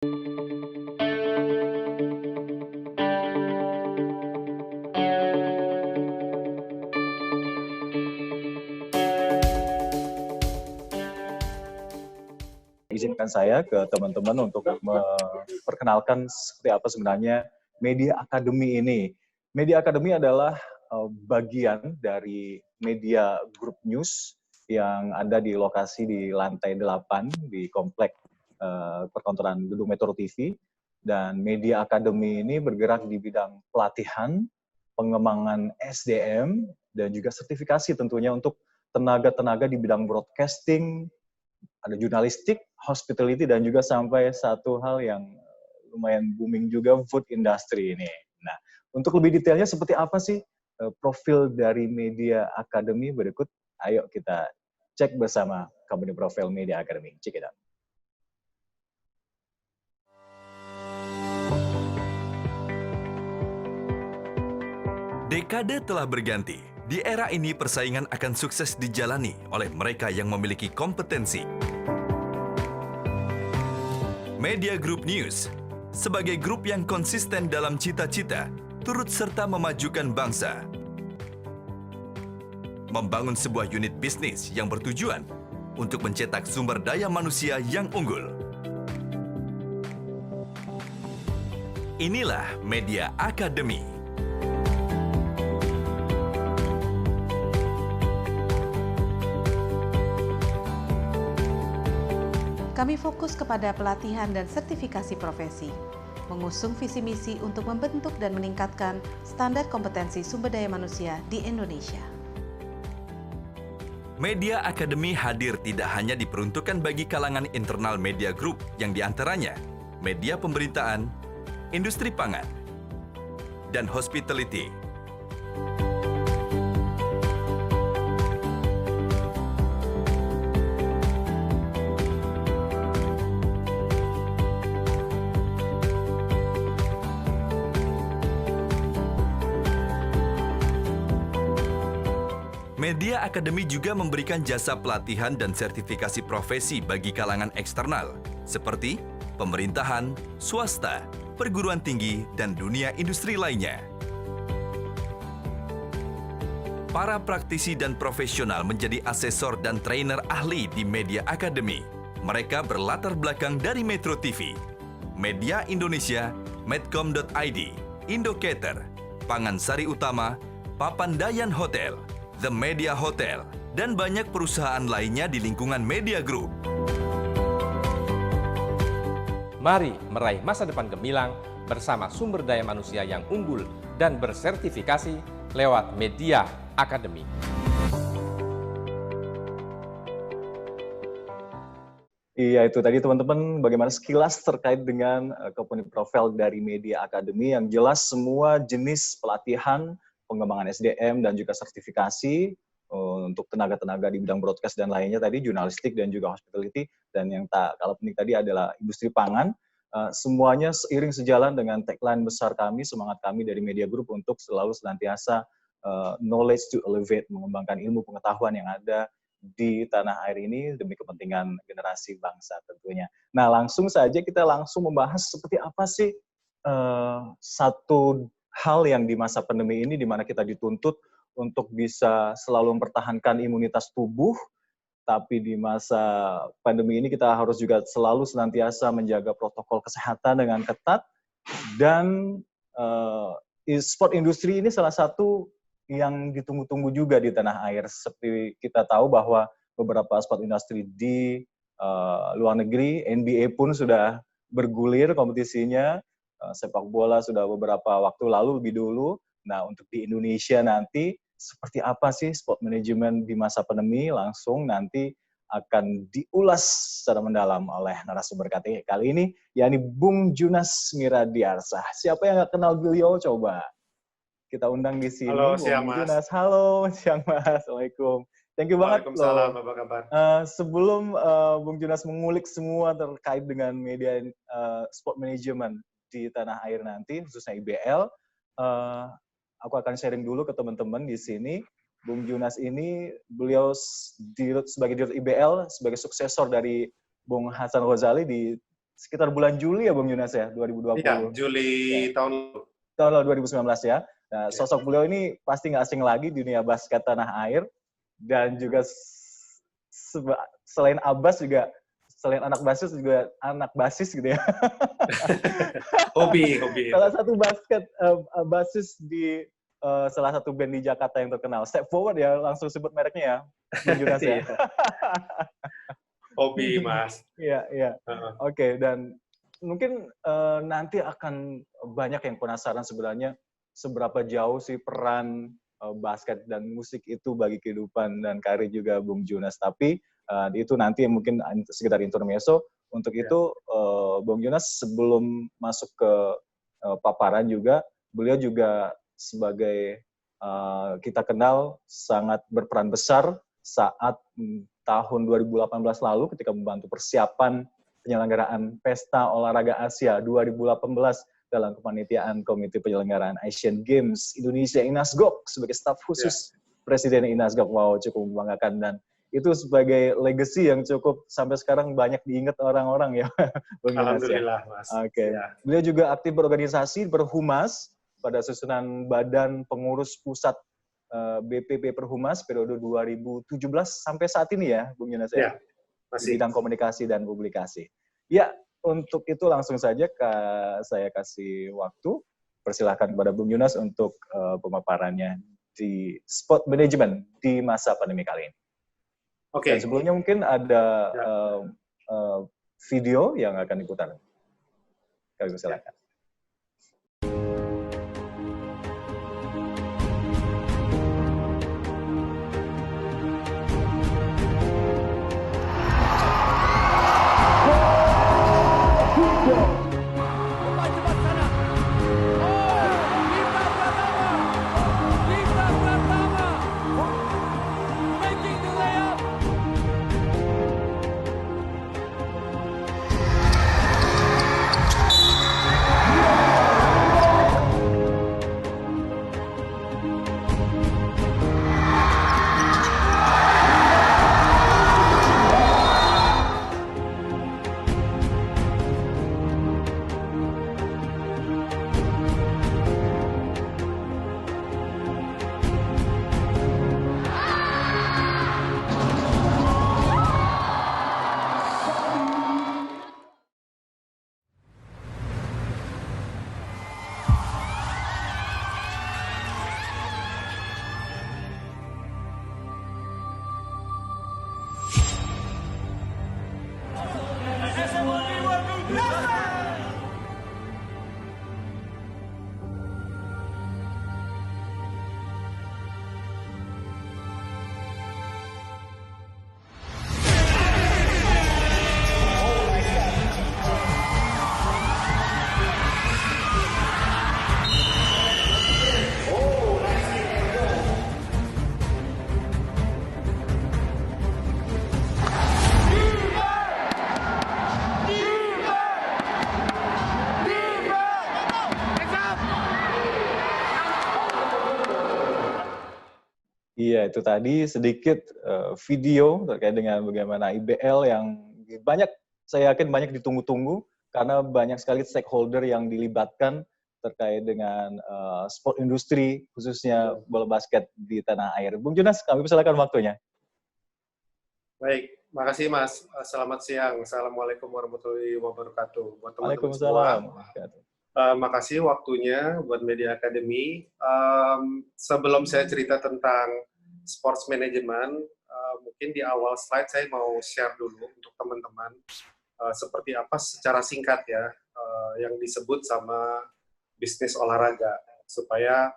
Izinkan saya ke teman-teman untuk memperkenalkan seperti apa sebenarnya Media Academy ini. Media Academy adalah bagian dari media group news yang ada di lokasi di lantai 8 di komplek perkantoran Gedung Metro TV. Dan Media Academy ini bergerak di bidang pelatihan, pengembangan SDM, dan juga sertifikasi tentunya untuk tenaga-tenaga di bidang broadcasting, ada jurnalistik, hospitality, dan juga sampai satu hal yang lumayan booming juga, food industry ini. Nah, untuk lebih detailnya seperti apa sih profil dari Media Academy berikut, ayo kita cek bersama company profile Media Academy. Check it out. Dekade telah berganti. Di era ini persaingan akan sukses dijalani oleh mereka yang memiliki kompetensi. Media Group News, sebagai grup yang konsisten dalam cita-cita, turut serta memajukan bangsa. Membangun sebuah unit bisnis yang bertujuan untuk mencetak sumber daya manusia yang unggul. Inilah Media Academy. Kami fokus kepada pelatihan dan sertifikasi profesi, mengusung visi misi untuk membentuk dan meningkatkan standar kompetensi sumber daya manusia di Indonesia. Media Academy hadir tidak hanya diperuntukkan bagi kalangan internal media group yang diantaranya media pemberitaan, industri pangan, dan hospitality. Media Academy juga memberikan jasa pelatihan dan sertifikasi profesi bagi kalangan eksternal, seperti pemerintahan, swasta, perguruan tinggi, dan dunia industri lainnya. Para praktisi dan profesional menjadi asesor dan trainer ahli di Media Academy. Mereka berlatar belakang dari Metro TV, Media Indonesia, Medcom.id, Indocater, Pangan Sari Utama, Papandayan Hotel, The Media Hotel, dan banyak perusahaan lainnya di lingkungan Media Group. Mari meraih masa depan gemilang bersama sumber daya manusia yang unggul dan bersertifikasi lewat Media Academy. Iya, itu tadi teman-teman bagaimana sekilas terkait dengan company profile dari Media Academy, yang jelas semua jenis pelatihan, pengembangan SDM, dan juga sertifikasi untuk tenaga-tenaga di bidang broadcast dan lainnya tadi, jurnalistik dan juga hospitality, dan yang tak kalah penting tadi adalah industri pangan. Semuanya seiring sejalan dengan tagline besar kami, semangat kami dari Media Group untuk selalu senantiasa knowledge to elevate, mengembangkan ilmu pengetahuan yang ada di tanah air ini demi kepentingan generasi bangsa tentunya. Nah, langsung saja kita langsung membahas seperti apa sih satu hal yang di masa pandemi ini di mana kita dituntut untuk bisa selalu mempertahankan imunitas tubuh, tapi di masa pandemi ini kita harus juga selalu senantiasa menjaga protokol kesehatan dengan ketat, dan e-sport industri ini salah satu yang ditunggu-tunggu juga di tanah air. Seperti kita tahu bahwa beberapa sport industri di luar negeri, NBA pun sudah bergulir kompetisinya, sepak bola sudah beberapa waktu lalu lebih dulu. Nah, untuk di Indonesia nanti seperti apa sih sport management di masa pandemi, langsung nanti akan diulas secara mendalam oleh narasumber kali ini, yakni Bung Junas Miradiarsah. Siapa yang nggak kenal beliau? Coba kita undang di sini. Halo, siang Mas. Junas. Halo, siang Mas. Assalamualaikum. Thank you banget loh. Waalaikumsalam, apa kabar? Sebelum Bung Junas mengulik semua terkait dengan media sport management di tanah air nanti, khususnya IBL, aku akan sharing dulu ke teman-teman di sini. Bung Junas ini, beliau sebagai Dirut IBL, sebagai suksesor dari Bung Hasan Ghazali di sekitar bulan Juli ya Bung Yunas ya, 2020. Iya, Juli Ya. tahun Tahun lalu 2019 ya. Nah, sosok beliau ini pasti nggak asing lagi di dunia basket tanah air, dan juga selain Abbas juga, selain anak basis gitu ya. hobi. Salah satu basis di salah satu band di Jakarta yang terkenal. Step Forward ya, langsung sebut mereknya ya, Bung Yunas ya. Hobi, Mas. Iya. Oke, dan mungkin nanti akan banyak yang penasaran sebenarnya seberapa jauh sih peran basket dan musik itu bagi kehidupan dan karir juga Bung Jonas. Tapi itu nanti mungkin sekitar intermezzo. Untuk itu, Bung Jonas sebelum masuk ke paparan juga, beliau juga sebagai kita kenal sangat berperan besar saat tahun 2018 lalu ketika membantu persiapan penyelenggaraan Pesta Olahraga Asia 2018 dalam kepanitiaan Komite Penyelenggaraan Asian Games Indonesia INASGOC sebagai staf khusus Presiden INASGOC. Wow, cukup membanggakan, dan itu sebagai legacy yang cukup sampai sekarang banyak diingat orang-orang ya. Alhamdulillah, Mas. Oke. Ya. Beliau juga aktif berorganisasi, berhumas pada susunan Badan Pengurus Pusat BPP Perhumas periode 2017 sampai saat ini ya, Bung Yunas ya? Masih. Di bidang komunikasi dan publikasi. Ya, untuk itu langsung saja saya kasih waktu. Persilahkan kepada Bung Yunas untuk pemaparannya di sport management di masa pandemi kali ini. Oke. Dan sebelumnya mungkin ada video yang akan diputar. Kami persilahkan. Iya, itu tadi sedikit video terkait dengan bagaimana IBL yang saya yakin banyak ditunggu-tunggu, karena banyak sekali stakeholder yang dilibatkan terkait dengan sport industri, khususnya bola basket di tanah air. Bung Jonas, kami persilakan waktunya. Baik, makasih Mas. Selamat siang. Assalamualaikum warahmatullahi wabarakatuh. Buat teman-teman Waalaikumsalam. Makasih waktunya buat Media Academy. Sebelum saya cerita tentang sports management, mungkin di awal slide saya mau share dulu untuk teman-teman seperti apa secara singkat ya yang disebut sama bisnis olahraga, supaya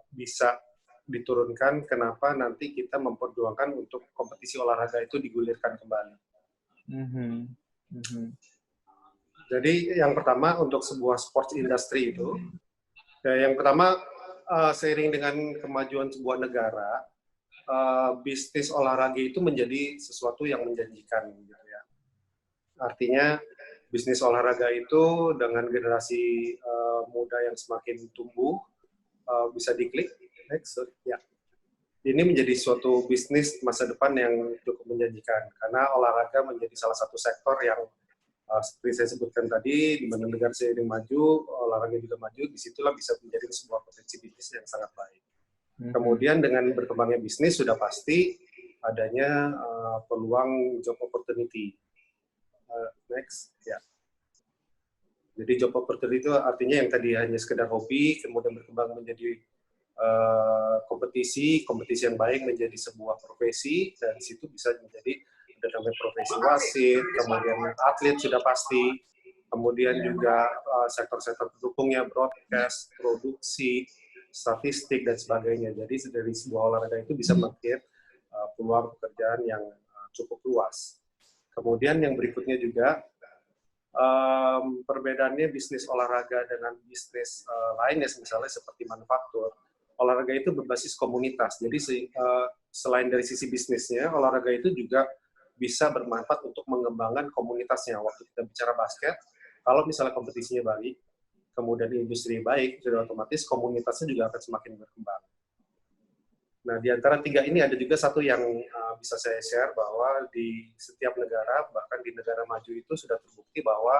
bisa diturunkan kenapa nanti kita memperjuangkan untuk kompetisi olahraga itu digulirkan kembali. Jadi yang pertama untuk sebuah sports industry itu, yang pertama seiring dengan kemajuan sebuah negara, bisnis olahraga itu menjadi sesuatu yang menjanjikan, gitu ya. Artinya bisnis olahraga itu dengan generasi muda yang semakin tumbuh, bisa diklik next, ya. Ini menjadi suatu bisnis masa depan yang cukup menjanjikan karena olahraga menjadi salah satu sektor yang Seperti saya sebutkan tadi, di mana negara seiring maju, olahraga juga maju, disitulah bisa menjadi sebuah potensi bisnis yang sangat baik. Kemudian dengan berkembangnya bisnis sudah pasti adanya peluang job opportunity. Next, ya. Jadi job opportunity itu artinya yang tadi hanya sekedar hobi, kemudian berkembang menjadi kompetisi yang baik menjadi sebuah profesi, dan di situ bisa menjadi ada namanya profesi wasit, kemudian atlet sudah pasti, kemudian juga sektor-sektor pendukungnya, broadcast, produksi, statistik, dan sebagainya. Jadi dari sebuah olahraga itu bisa mengkreat peluang pekerjaan yang cukup luas. Kemudian yang berikutnya juga, perbedaannya bisnis olahraga dengan bisnis lainnya, misalnya seperti manufaktur. Olahraga itu berbasis komunitas, jadi selain dari sisi bisnisnya, olahraga itu juga bisa bermanfaat untuk mengembangkan komunitasnya. Waktu kita bicara basket, kalau misalnya kompetisinya baik, kemudian industri baik, sudah otomatis komunitasnya juga akan semakin berkembang. Nah, di antara tiga ini ada juga satu yang bisa saya share, bahwa di setiap negara, bahkan di negara maju itu sudah terbukti bahwa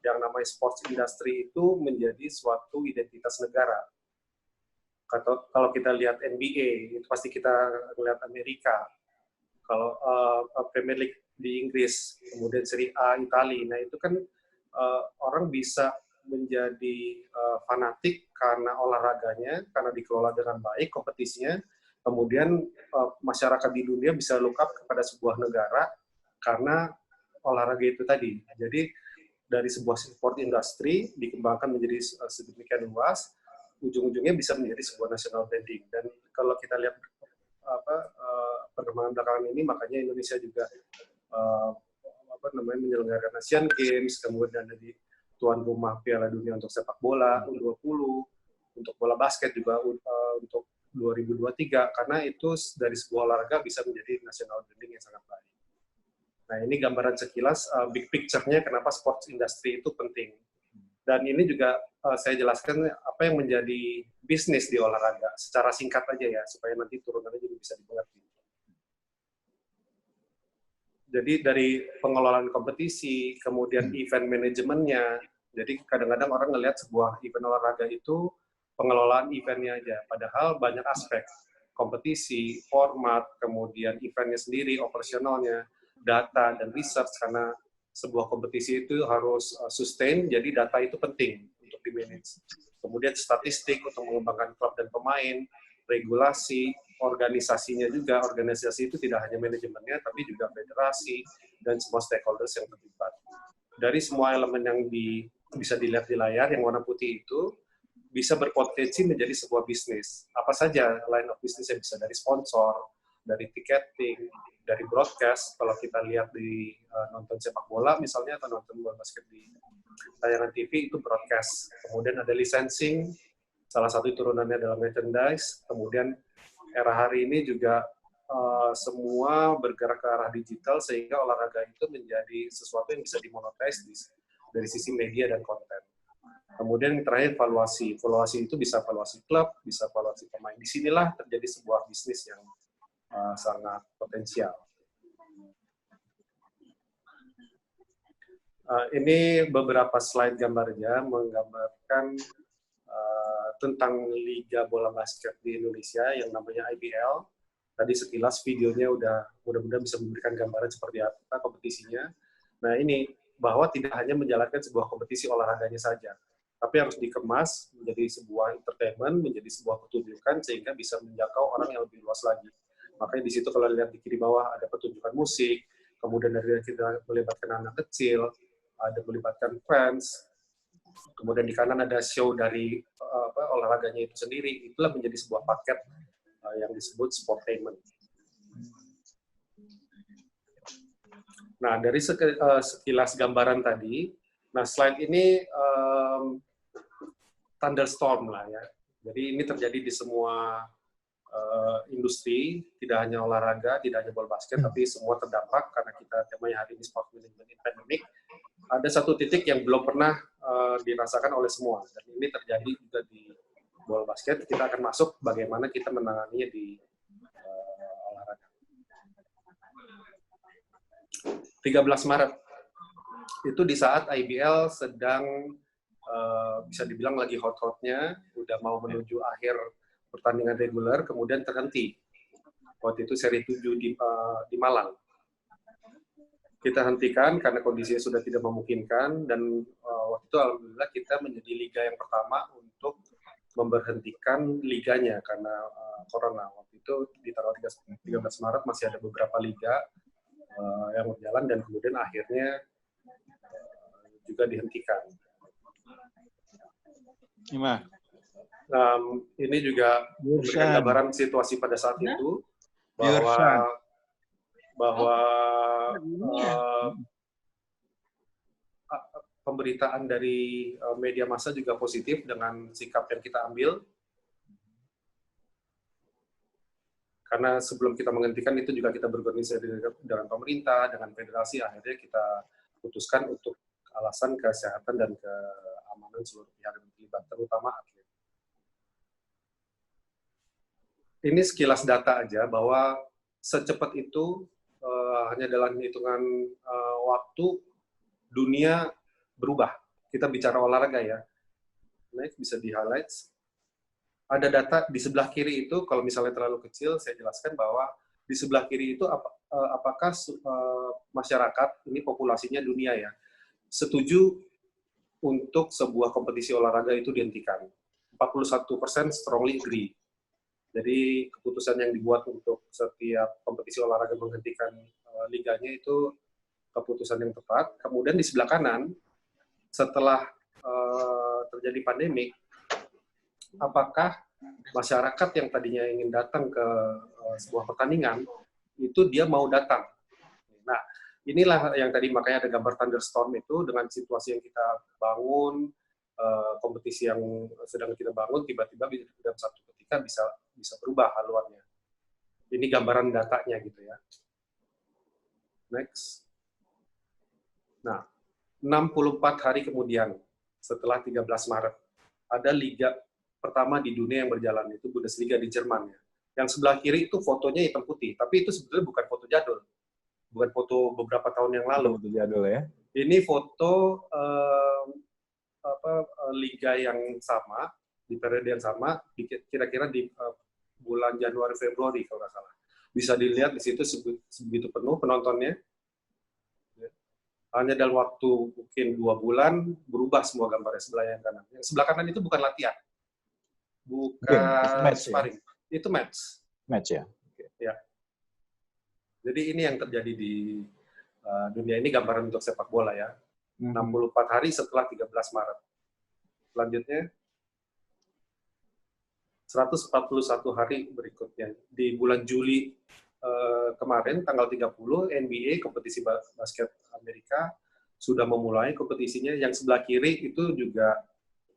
yang namanya sports industry itu menjadi suatu identitas negara. Kalau kita lihat NBA, itu pasti kita lihat Amerika. Kalau Premier League di Inggris, kemudian Serie A Italia, nah itu kan orang bisa menjadi fanatik karena olahraganya, karena dikelola dengan baik kompetisinya, kemudian masyarakat di dunia bisa look up kepada sebuah negara karena olahraga itu tadi. Jadi dari sebuah sport industry dikembangkan menjadi sedemikian luas, ujung-ujungnya bisa menjadi sebuah national branding. Dan kalau kita lihat perkembangan belakangan ini, makanya Indonesia juga menyelenggarakan Asian Games, kemudian jadi tuan rumah Piala Dunia untuk sepak bola U20, untuk bola basket juga untuk 2023, karena itu dari sebuah olahraga bisa menjadi national branding yang sangat baik. Nah, ini gambaran sekilas big picture-nya kenapa sports industry itu penting. Dan ini juga saya jelaskan apa yang menjadi bisnis di olahraga secara singkat aja ya, supaya nanti turunannya juga bisa dimengerti. Jadi dari pengelolaan kompetisi, kemudian event manajemennya. Jadi kadang-kadang orang ngelihat sebuah event olahraga itu pengelolaan eventnya aja, padahal banyak aspek, kompetisi, format, kemudian eventnya sendiri, operasionalnya, data dan research, karena sebuah kompetisi itu harus sustain, jadi data itu penting untuk di-manage. Kemudian statistik untuk mengembangkan klub dan pemain, regulasi, organisasinya juga. Organisasi itu tidak hanya manajemennya, tapi juga federasi dan semua stakeholders yang terlibat. Dari semua elemen yang bisa dilihat di layar, yang warna putih itu, bisa berpotensi menjadi sebuah bisnis. Apa saja line of business yang bisa dari sponsor, dari tiketing, dari broadcast. Kalau kita lihat di nonton sepak bola misalnya, atau nonton bola basket di tayangan TV, itu broadcast. Kemudian ada licensing, salah satu turunannya adalah merchandise. Kemudian era hari ini juga semua bergerak ke arah digital, sehingga olahraga itu menjadi sesuatu yang bisa dimonetize dari sisi media dan konten. Kemudian yang terakhir valuasi. Valuasi itu bisa valuasi klub, bisa valuasi pemain. Disinilah terjadi sebuah bisnis yang sangat potensial. Ini beberapa slide gambarnya menggambarkan tentang Liga Bola Basket di Indonesia yang namanya IBL. Tadi sekilas videonya mudah-mudahan bisa memberikan gambaran seperti apa kompetisinya. Nah, ini bahwa tidak hanya menjalankan sebuah kompetisi olahraganya saja, tapi harus dikemas menjadi sebuah entertainment, menjadi sebuah pertunjukan, sehingga bisa menjangkau orang yang lebih luas lagi. Makanya di situ kalau lihat di kiri bawah ada pertunjukan musik, kemudian dari kita melibatkan anak kecil, ada melibatkan fans, kemudian di kanan ada show dari olahraganya itu sendiri. Itulah menjadi sebuah paket yang disebut sportainment. Nah, dari sekilas gambaran tadi, nah slide ini thunderstorm lah ya. Jadi ini terjadi di semua industri, tidak hanya olahraga, tidak hanya bola basket, tapi semua terdampak karena kita temanya hari ini sport management in pandemic. Ada satu titik yang belum pernah dirasakan oleh semua, dan ini terjadi juga di bola basket. Kita akan masuk bagaimana kita menanganinya di olahraga. 13 Maret Itu di saat IBL sedang bisa dibilang lagi hot-hotnya, udah mau menuju akhir pertandingan reguler, kemudian terhenti. Waktu itu seri 7 di Malang. Kita hentikan karena kondisinya sudah tidak memungkinkan, dan waktu itu alhamdulillah kita menjadi liga yang pertama untuk memberhentikan liganya karena corona. Waktu itu di tanggal 13 Maret masih ada beberapa liga yang berjalan, dan kemudian akhirnya juga dihentikan. Ini juga memberikan gambaran situasi pada saat itu, bahwa pemberitaan dari media massa juga positif dengan sikap yang kita ambil. Karena sebelum kita menghentikan itu juga kita berkoordinasi dengan pemerintah, dengan federasi, akhirnya kita putuskan untuk alasan kesehatan dan keamanan seluruh pihak yang terlibat, terutama atlet. Ini sekilas data aja bahwa secepat itu hanya dalam hitungan waktu dunia berubah. Kita bicara olahraga ya. Next, bisa di highlight. Ada data di sebelah kiri itu, kalau misalnya terlalu kecil, saya jelaskan bahwa di sebelah kiri itu apakah masyarakat, ini populasinya dunia ya, setuju untuk sebuah kompetisi olahraga itu dihentikan. 41% strongly agree. Jadi keputusan yang dibuat untuk setiap kompetisi olahraga menghentikan liganya itu keputusan yang tepat. Kemudian di sebelah kanan, setelah terjadi pandemi, apakah masyarakat yang tadinya ingin datang ke sebuah pertandingan, itu dia mau datang. Nah, inilah yang tadi makanya ada gambar thunderstorm itu, dengan situasi yang kita bangun, kompetisi yang sedang kita bangun, tiba-tiba dalam satu ketika bisa berubah haluannya. Ini gambaran datanya gitu ya. Next. Nah, 64 hari kemudian, setelah 13 Maret, ada liga pertama di dunia yang berjalan, itu Bundesliga di Jerman. Ya. Yang sebelah kiri itu fotonya hitam putih, tapi itu sebetulnya bukan foto jadul. Bukan foto beberapa tahun yang lalu. Foto jadul ya. Ini foto liga yang sama, di periode yang sama, kira-kira di bulan Januari Februari kalau nggak salah. Bisa dilihat di situ sebegitu penuh penontonnya. Hanya dalam waktu mungkin 2 bulan berubah semua gambarnya sebelah yang kanan. Yang sebelah kanan itu bukan latihan, bukan sparring, ya? Itu match. Match ya. Ya. Jadi ini yang terjadi di dunia ini, gambaran untuk sepak bola ya. 64 hari setelah 13 Maret. Selanjutnya 141 hari berikutnya. Di bulan Juli kemarin, tanggal 30, NBA, kompetisi basket Amerika, sudah memulai kompetisinya. Yang sebelah kiri itu juga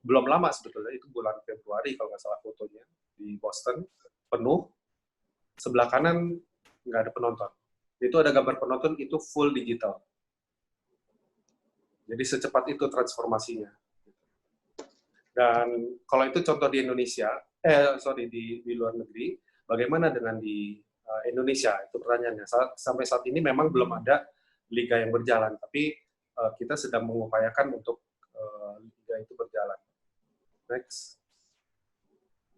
belum lama sebetulnya, itu bulan Februari kalau nggak salah fotonya, di Boston, penuh. Sebelah kanan nggak ada penonton. Itu ada gambar penonton, itu full digital. Jadi secepat itu transformasinya. Dan kalau itu contoh di Indonesia, di luar negeri, bagaimana dengan di Indonesia? Itu pertanyaannya. Sampai saat ini memang belum ada liga yang berjalan, tapi kita sedang mengupayakan untuk liga itu berjalan. Next.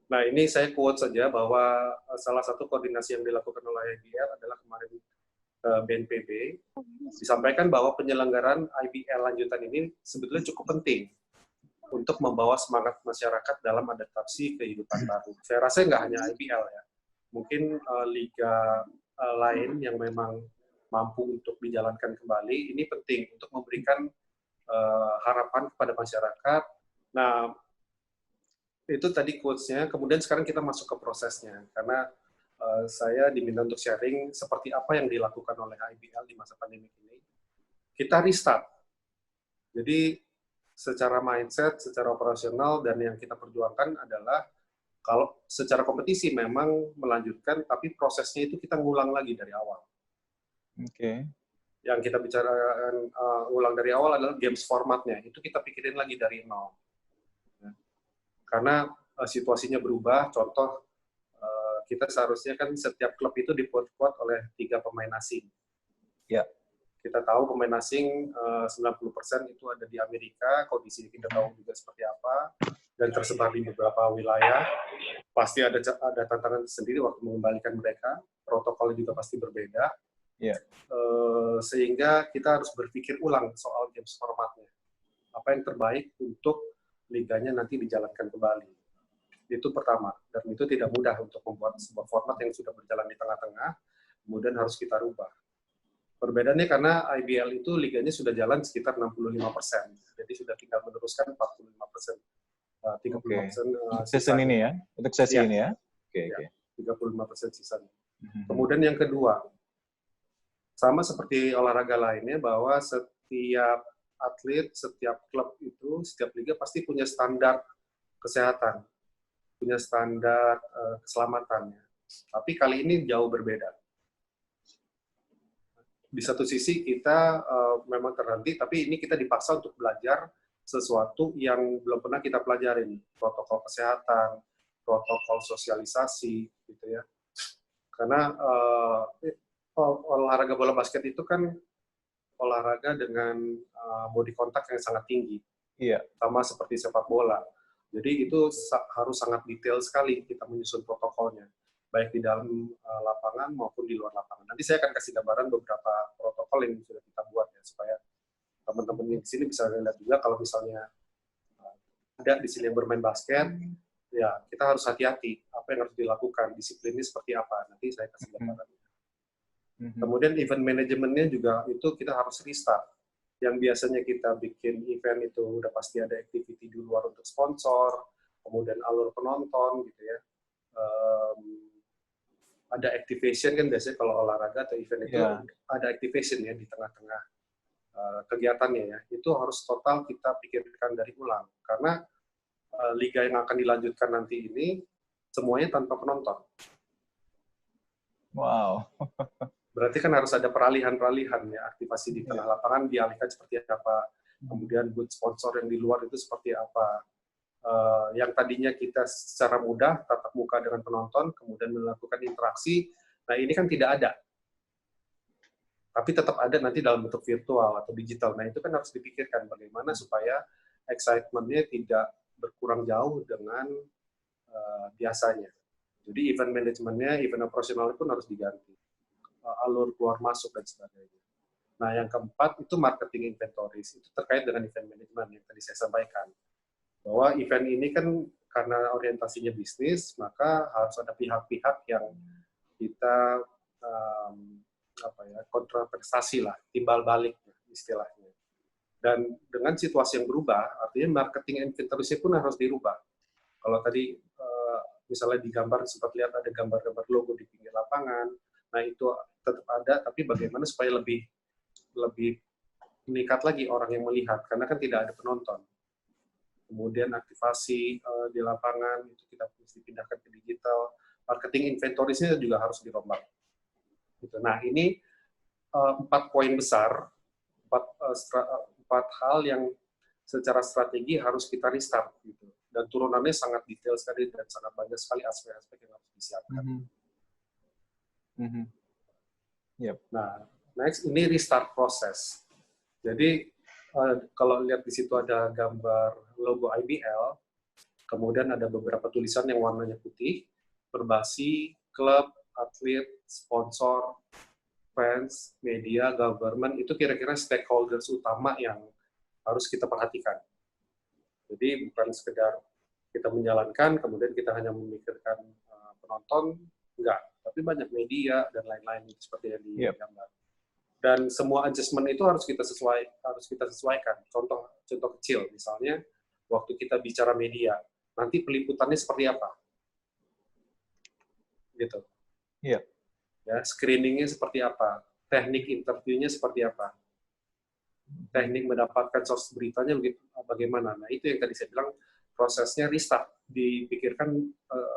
Nah, ini saya quote saja bahwa salah satu koordinasi yang dilakukan oleh IBL adalah kemarin BNPB, disampaikan bahwa penyelenggaraan IBL lanjutan ini sebetulnya cukup penting untuk membawa semangat masyarakat dalam adaptasi kehidupan baru. Saya rasa nggak hanya IBL ya, mungkin liga lain yang memang mampu untuk dijalankan kembali, ini penting untuk memberikan harapan kepada masyarakat. Nah, itu tadi quotes-nya, kemudian sekarang kita masuk ke prosesnya, karena saya diminta untuk sharing seperti apa yang dilakukan oleh IBL di masa pandemi ini. Kita restart. Jadi, secara mindset, secara operasional, dan yang kita perjuangkan adalah kalau secara kompetisi memang melanjutkan, tapi prosesnya itu kita ngulang lagi dari awal. Oke. Yang kita bicarakan ulang dari awal adalah games formatnya. Itu kita pikirin lagi dari nol. Karena situasinya berubah. Contoh, kita seharusnya kan setiap klub itu diperkuat oleh 3 pemain asing. Ya. Kita tahu pemain asing 90% itu ada di Amerika, kondisi kita tahu juga seperti apa, dan tersebar di beberapa wilayah. Pasti ada tantangan sendiri waktu mengembalikan mereka, protokolnya juga pasti berbeda. Iya. Sehingga kita harus berpikir ulang soal games formatnya. Apa yang terbaik untuk liganya nanti dijalankan kembali. Itu pertama, dan itu tidak mudah untuk membuat sebuah format yang sudah berjalan di tengah-tengah, kemudian harus kita rubah. Perbedaannya karena IBL itu liganya sudah jalan sekitar 65%, jadi sudah tinggal meneruskan 45%, 35%. Untuk season ini ya? Untuk sesi ini ya? Oke. 35% sisanya. Kemudian yang kedua, sama seperti olahraga lainnya, bahwa setiap atlet, setiap klub itu, setiap liga pasti punya standar kesehatan, punya standar keselamatannya. Tapi kali ini jauh berbeda. Di satu sisi kita memang terhenti, tapi ini kita dipaksa untuk belajar sesuatu yang belum pernah kita pelajarin. Protokol kesehatan, protokol sosialisasi, gitu ya. Karena olahraga bola basket itu kan olahraga dengan body contact yang sangat tinggi. Iya. Sama seperti sepak bola. Jadi itu harus sangat detail sekali kita menyusun protokolnya, baik di dalam lapangan maupun di luar lapangan. Nanti saya akan kasih gambaran beberapa protokol yang sudah kita buat ya, supaya teman-teman di sini bisa lihat juga kalau misalnya ada di sini yang bermain basket, ya kita harus hati-hati apa yang harus dilakukan, disiplinnya seperti apa. Nanti saya kasih gambaran. Kemudian event manajemennya juga itu kita harus restart. Yang biasanya kita bikin event itu udah pasti ada activity di luar untuk sponsor, kemudian alur penonton gitu ya. Ada activation kan biasanya kalau olahraga atau event itu ada activation ya di tengah-tengah kegiatannya ya. Itu harus total kita pikirkan dari ulang. Karena liga yang akan dilanjutkan nanti ini semuanya tanpa penonton. Wow. Berarti kan harus ada peralihan-peralihan ya, aktivasi di tengah lapangan dialihkan seperti apa, kemudian booth sponsor yang di luar itu seperti apa. Yang tadinya kita secara mudah tatap muka dengan penonton, kemudian melakukan interaksi, nah ini kan tidak ada. Tapi tetap ada nanti dalam bentuk virtual atau digital. Nah itu kan harus dipikirkan bagaimana supaya excitement-nya tidak berkurang jauh dengan biasanya. Jadi event manajemennya, event operasionalnya pun harus diganti. Alur keluar masuk dan sebagainya. Nah, yang keempat itu marketing inventories. Itu terkait dengan event management yang tadi saya sampaikan. Bahwa event ini kan karena orientasinya bisnis, maka harus ada pihak-pihak yang kita kontraprestasi lah, timbal balik istilahnya. Dan dengan situasi yang berubah, artinya marketing inventories pun harus dirubah. Kalau tadi misalnya di gambar sempat lihat ada gambar-gambar logo di pinggir lapangan, nah itu tetap ada, tapi bagaimana supaya lebih meningkat lagi orang yang melihat, karena kan tidak ada penonton. Kemudian aktivasi di lapangan, itu kita mesti pindahkan ke digital. Marketing inventories-nya juga harus dirombak. Gitu. Nah, ini 4 poin besar, 4 hal yang secara strategi harus kita restart. Gitu. Dan turunannya sangat detail sekali, dan sangat banyak sekali aspek-aspek yang harus disiapkan. Yep. Nah, next ini restart proses. Jadi kalau lihat di situ ada gambar logo IBL, kemudian ada beberapa tulisan yang warnanya putih, berbasi, klub, atlet, sponsor, fans, media, government, itu kira-kira stakeholders utama yang harus kita perhatikan. Jadi bukan sekedar kita menjalankan, kemudian kita hanya memikirkan penonton, enggak. Tapi banyak media dan lain-lain seperti yang digambar. Dan semua adjustment itu harus kita sesuaikan. Contoh kecil, misalnya waktu kita bicara media, nanti peliputannya seperti apa, gitu. Iya. Ya, screeningnya seperti apa, teknik interviewnya seperti apa, teknik mendapatkan source beritanya bagaimana. Nah itu yang tadi saya bilang prosesnya restart, dipikirkan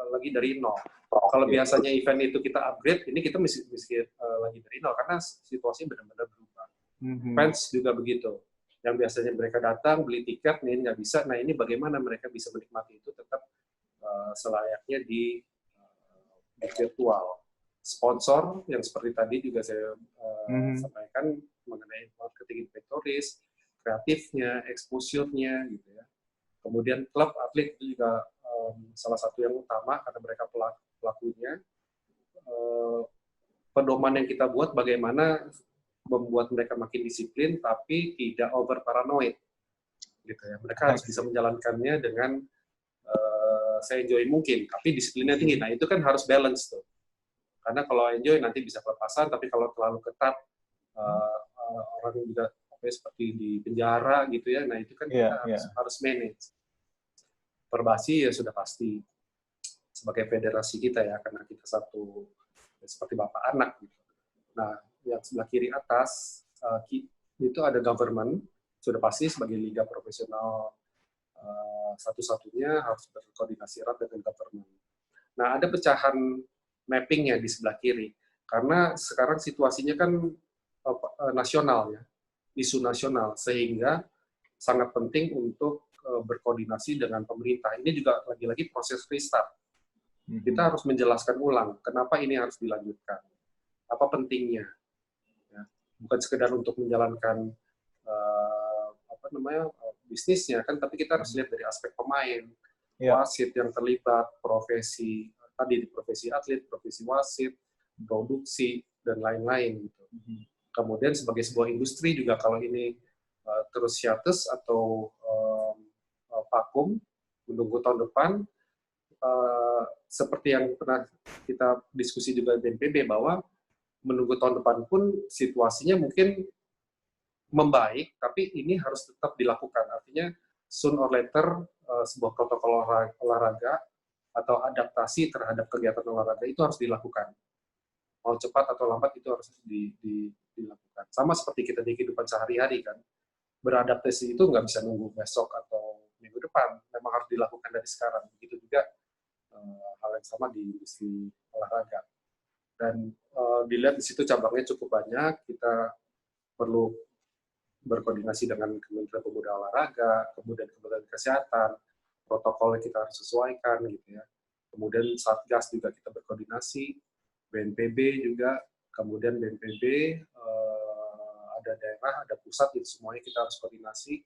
lagi dari nol. Kalau biasanya event itu kita upgrade, ini kita mesti lagi dari nol, karena situasinya benar-benar berubah. Fans juga begitu. Yang biasanya mereka datang, beli tiket, ini nggak bisa, nah ini bagaimana mereka bisa menikmati itu tetap selayaknya di virtual. Sponsor, yang seperti tadi juga saya sampaikan, mengenai marketing inventories, kreatifnya, exposure-nya gitu ya. Kemudian klub atlet itu juga salah satu yang utama karena mereka pelakunya. Pedoman yang kita buat bagaimana membuat mereka makin disiplin tapi tidak over paranoid gitu ya. Mereka harus bisa menjalankannya dengan se-enjoy mungkin, tapi disiplinnya tinggi. Nah, itu kan harus balance tuh. Karena kalau enjoy nanti bisa kelepasan, tapi kalau terlalu ketat orang juga seperti di penjara gitu ya. Nah, itu kan kita harus manage. Perbasi ya sudah pasti sebagai federasi kita ya, karena kita satu seperti bapak anak gitu. Nah, yang sebelah kiri atas itu ada government, sudah pasti sebagai liga profesional satu-satunya harus berkoordinasi erat dengan government. Nah, ada pecahan mappingnya di sebelah kiri, karena sekarang situasinya kan nasional ya, isu nasional, sehingga sangat penting untuk berkoordinasi dengan pemerintah. Ini juga lagi-lagi proses restart. Kita harus menjelaskan ulang kenapa ini harus dilanjutkan, apa pentingnya. Ya. Bukan sekedar untuk menjalankan bisnisnya kan, tapi kita harus lihat dari aspek pemain, wasit yang terlibat, profesi atlet, profesi wasit, produksi dan lain-lain gitu. Kemudian sebagai sebuah industri juga kalau ini terus hiatus atau vakum menunggu tahun depan, seperti yang pernah kita diskusi juga di BNPB bahwa menunggu tahun depan pun situasinya mungkin membaik, tapi ini harus tetap dilakukan. Artinya, soon or later, sebuah protokol olahraga atau adaptasi terhadap kegiatan olahraga itu harus dilakukan. Mau cepat atau lambat itu harus dilakukan. Sama seperti kita di kehidupan sehari-hari kan. Beradaptasi itu nggak bisa nunggu besok atau minggu depan. Memang harus dilakukan dari sekarang. Begitu juga hal yang sama di industri olahraga. Dan dilihat di situ cabangnya cukup banyak. Kita perlu berkoordinasi dengan Kementerian Pemuda Olahraga, kemudian Kementerian Kesehatan, protokolnya kita harus sesuaikan gitu ya. Kemudian Satgas juga kita berkoordinasi, BNPB juga, kemudian BNPB ada daerah, ada pusat, itu semuanya kita harus koordinasi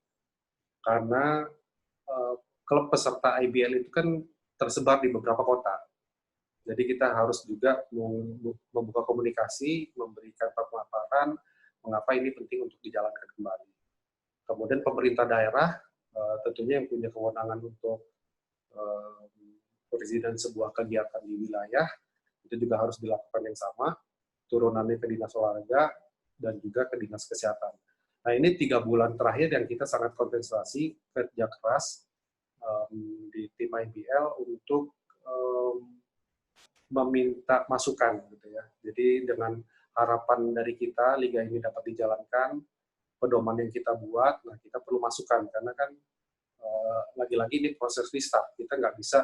karena klub peserta IBL itu kan tersebar di beberapa kota. Jadi kita harus juga membuka komunikasi, memberikan pemaparan mengapa ini penting untuk dijalankan kembali. Kemudian pemerintah daerah tentunya yang punya kewenangan untuk perizinan sebuah kegiatan di wilayah, itu juga harus dilakukan yang sama, turunannya ke Dinas Olahraga dan juga ke Dinas Kesehatan. Nah, ini 3 bulan terakhir yang kita sangat konsentrasi kerja keras di tim IBL untuk meminta masukan gitu ya. Jadi dengan harapan dari kita liga ini dapat dijalankan, pedoman yang kita buat, nah kita perlu masukan karena kan lagi-lagi ini proses restart, kita nggak bisa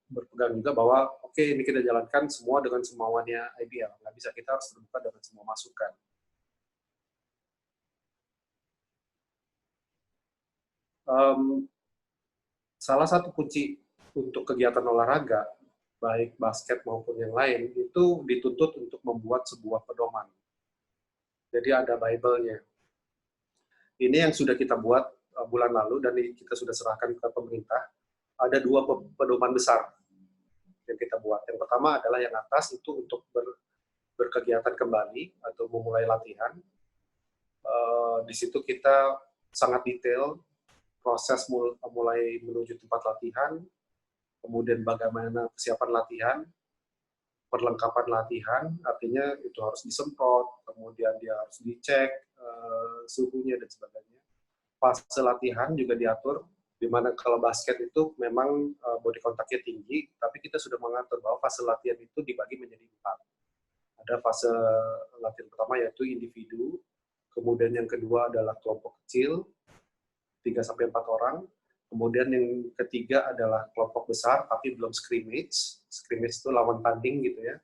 berpegang juga bahwa oke, ini kita jalankan semua dengan semauannya IBL, nggak bisa, kita harus terbuka dengan semua masukan. Salah satu kunci untuk kegiatan olahraga baik basket maupun yang lain, itu dituntut untuk membuat sebuah pedoman. Jadi ada Bible-nya. Ini yang sudah kita buat bulan lalu dan kita sudah serahkan ke pemerintah. Ada 2 pedoman besar yang kita buat. Yang pertama adalah yang atas, itu untuk berkegiatan kembali atau memulai latihan. Di situ kita sangat detail proses mulai menuju tempat latihan, kemudian bagaimana persiapan latihan, perlengkapan latihan, artinya itu harus disemprot, kemudian dia harus dicek suhunya dan sebagainya. Fase latihan juga diatur, di mana kalau basket itu memang body kontaknya tinggi, tapi kita sudah mengatur bahwa fase latihan itu dibagi menjadi 4. Ada fase latihan pertama yaitu individu, kemudian yang kedua adalah kelompok kecil, 3-4 orang, kemudian yang ketiga adalah kelompok besar, tapi belum scrimmage. Scrimmage itu lawan tanding gitu ya.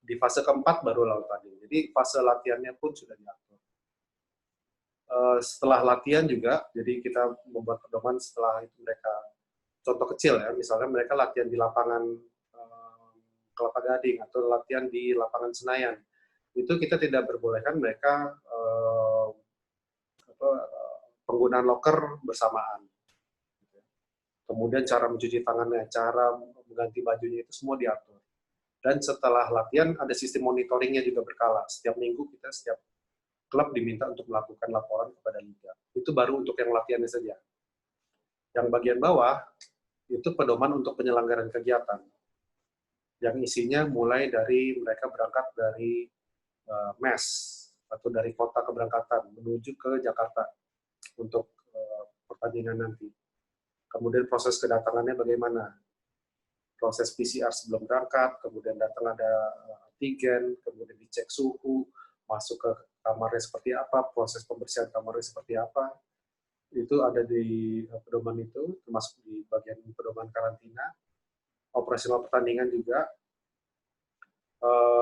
Di fase keempat baru lawan tanding. Jadi fase latihannya pun sudah diatur. Setelah latihan juga, jadi kita membuat pedoman setelah itu mereka, contoh kecil ya, misalnya mereka latihan di lapangan Kelapa Gading atau latihan di lapangan Senayan. itu kita tidak berbolehkan mereka penggunaan loker bersamaan. Kemudian cara mencuci tangannya, cara mengganti bajunya itu semua diatur. Dan setelah latihan ada sistem monitoringnya juga berkala. Setiap minggu setiap klub diminta untuk melakukan laporan kepada liga. Itu baru untuk yang latihannya saja. Yang bagian bawah itu pedoman untuk penyelenggaraan kegiatan. Yang isinya mulai dari mereka berangkat dari mes atau dari kota keberangkatan menuju ke Jakarta untuk pertandingan nanti. Kemudian proses kedatangannya bagaimana? Proses PCR sebelum berangkat, kemudian datang ada antigen, kemudian dicek suhu, masuk ke kamarnya seperti apa, proses pembersihan kamarnya seperti apa. Itu ada di pedoman itu, termasuk di bagian pedoman karantina. Operasional pertandingan juga,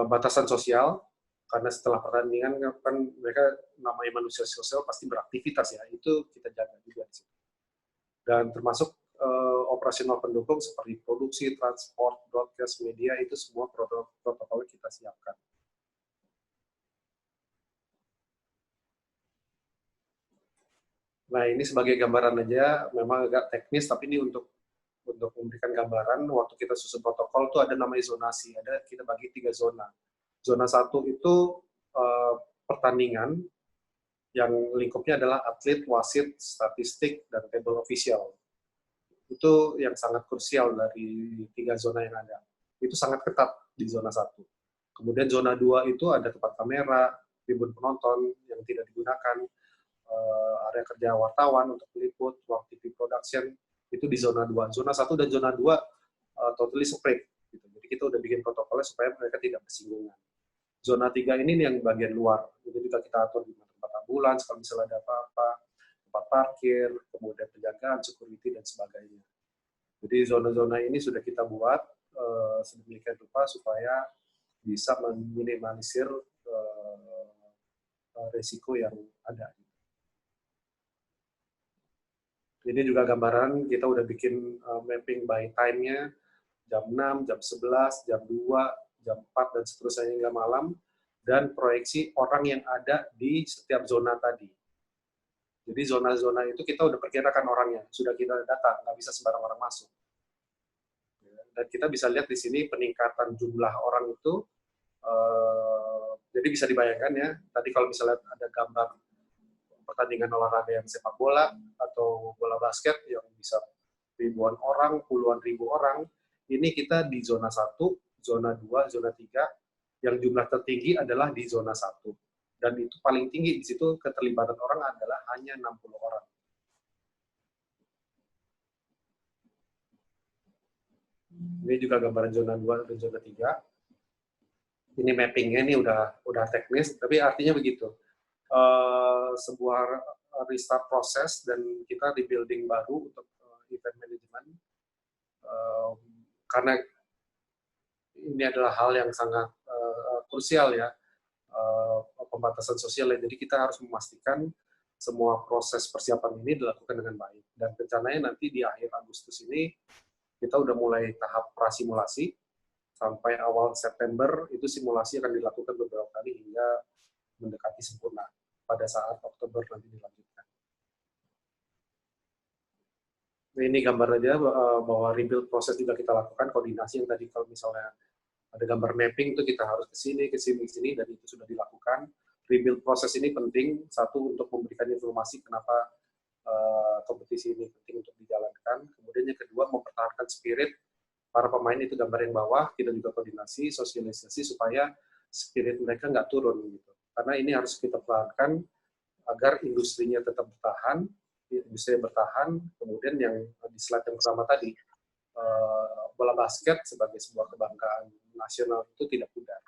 batasan sosial, karena setelah pertandingan kan mereka namanya manusia sosial pasti beraktivitas ya, itu kita jaga juga di situ. Dan termasuk operasional pendukung seperti produksi, transport, broadcast, media, itu semua protokol kita siapkan. Nah, ini sebagai gambaran aja, memang agak teknis, tapi ini untuk memberikan gambaran, waktu kita susun protokol itu ada namanya zonasi, kita bagi 3 zona. Zona 1 itu pertandingan, yang lingkupnya adalah atlet, wasit, statistik, dan table official. Itu yang sangat krusial dari 3 zona yang ada. Itu sangat ketat di zona 1. Kemudian zona 2 itu ada tempat kamera, tribun penonton yang tidak digunakan, area kerja wartawan untuk meliput, ruang TV production, itu di zona 2. Zona 1 dan zona 2 totally separate. Gitu. Jadi kita udah bikin protokolnya supaya mereka tidak bersinggungan. Zona 3 ini yang bagian luar. Itu juga kita atur di tempat ambulans, kalau misalnya ada apa-apa, tempat parkir, kemudian penjagaan, security, dan sebagainya. Jadi zona-zona ini sudah kita buat sedemikian rupa supaya bisa meminimalisir risiko yang ada. Ini juga gambaran, kita udah bikin mapping by time-nya, jam 6, jam 11, jam 2, jam 4, dan seterusnya hingga malam, dan proyeksi orang yang ada di setiap zona tadi. Jadi zona-zona itu kita udah perkirakan orangnya, sudah kita data, nggak bisa sembarang orang masuk. Dan kita bisa lihat di sini peningkatan jumlah orang itu, jadi bisa dibayangkan ya, tadi kalau misalnya ada gambar pertandingan olahraga yang sepak bola atau bola basket yang bisa ribuan orang, puluhan ribu orang, ini kita di zona 1, zona 2, zona 3, yang jumlah tertinggi adalah di zona 1. Dan itu paling tinggi di situ keterlibatan orang adalah hanya 60 orang. Ini juga gambaran zona 2 dan zona 3. Ini mappingnya ini udah teknis, tapi artinya begitu. Sebuah restart proses dan kita rebuilding baru untuk event management. Karena ini adalah hal yang sangat krusial ya, pembatasan sosial. Jadi kita harus memastikan semua proses persiapan ini dilakukan dengan baik. Dan rencananya nanti di akhir Agustus ini kita udah mulai tahap prasimulasi, sampai awal September itu simulasi akan dilakukan beberapa kali hingga mendekati sempurna pada saat Oktober nanti dilanjutkan. Nah, ini gambar aja bahwa rebuild proses juga kita lakukan, koordinasi yang tadi kalau misalnya ada gambar mapping itu kita harus ke sini, dan itu sudah dilakukan. Rebuild proses ini penting, satu untuk memberikan informasi kenapa kompetisi ini penting untuk dijalankan. Kemudian yang kedua, mempertahankan spirit para pemain, itu gambar yang bawah, kita juga koordinasi, sosialisasi supaya spirit mereka nggak turun gitu. Karena ini harus kita pertahankan agar industrinya tetap bertahan, kemudian yang di slide yang pertama tadi, bola basket sebagai sebuah kebanggaan nasional itu tidak pudar.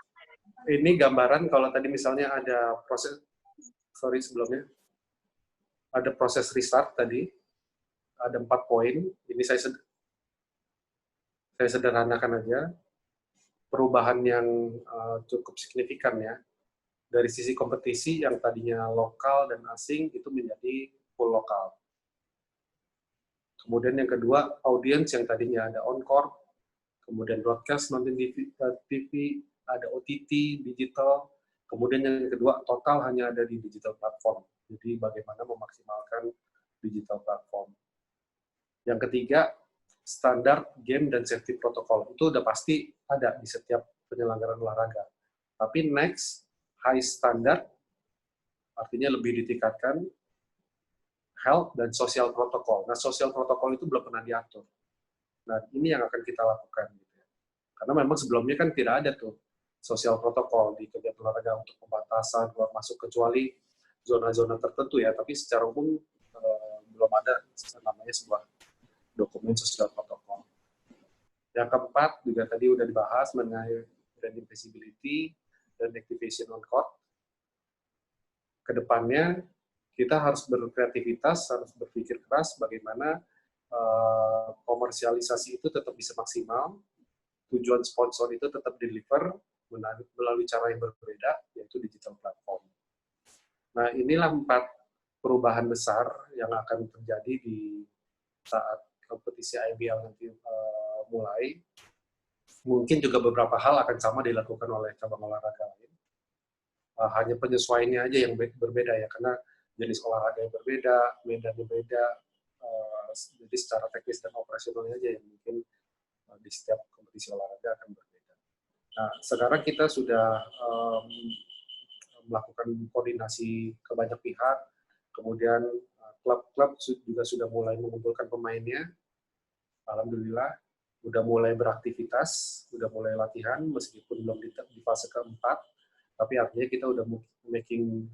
Ini gambaran kalau tadi misalnya ada proses, sebelumnya, ada proses restart tadi, ada 4 poin, ini saya sederhanakan aja, perubahan yang cukup signifikan ya, dari sisi kompetisi yang tadinya lokal dan asing itu menjadi full lokal. Kemudian yang kedua, audiens yang tadinya ada on-court, kemudian broadcast, nonton TV, ada OTT, digital, Kemudian yang kedua, total hanya ada di digital platform. Jadi bagaimana memaksimalkan digital platform. Yang ketiga, standar game dan safety protocol. Itu udah pasti ada di setiap penyelenggaraan olahraga. Tapi next, high standard, artinya lebih ditingkatkan, health dan social protocol. Nah, social protocol itu belum pernah diatur. Nah, ini yang akan kita lakukan. Gitu ya. Karena memang sebelumnya kan tidak ada tuh sosial protokol di kegiatan olahraga untuk pembatasan keluar masuk kecuali zona-zona tertentu ya, tapi secara umum belum ada namanya sebuah dokumen sosial protokol. Yang keempat juga tadi udah dibahas mengenai branding visibility dan activation on court. Kedepannya kita harus berkreativitas, harus berpikir keras bagaimana komersialisasi itu tetap bisa maksimal, tujuan sponsor itu tetap deliver melalui cara yang berbeda, yaitu digital platform. Nah, inilah 4 perubahan besar yang akan terjadi di saat kompetisi IBL nanti mulai. Mungkin juga beberapa hal akan sama dilakukan oleh cabang olahraga lain. Hanya penyesuaiannya aja yang berbeda ya, karena jenis olahraga yang berbeda, medannya beda, jadi secara teknis dan operasionalnya aja yang mungkin di setiap kompetisi olahraga akan berbeda. Nah, sekarang kita sudah melakukan koordinasi ke banyak pihak, kemudian klub-klub juga sudah mulai mengumpulkan pemainnya. Alhamdulillah, udah mulai beraktivitas, udah mulai latihan, meskipun belum di fase keempat, tapi artinya kita udah making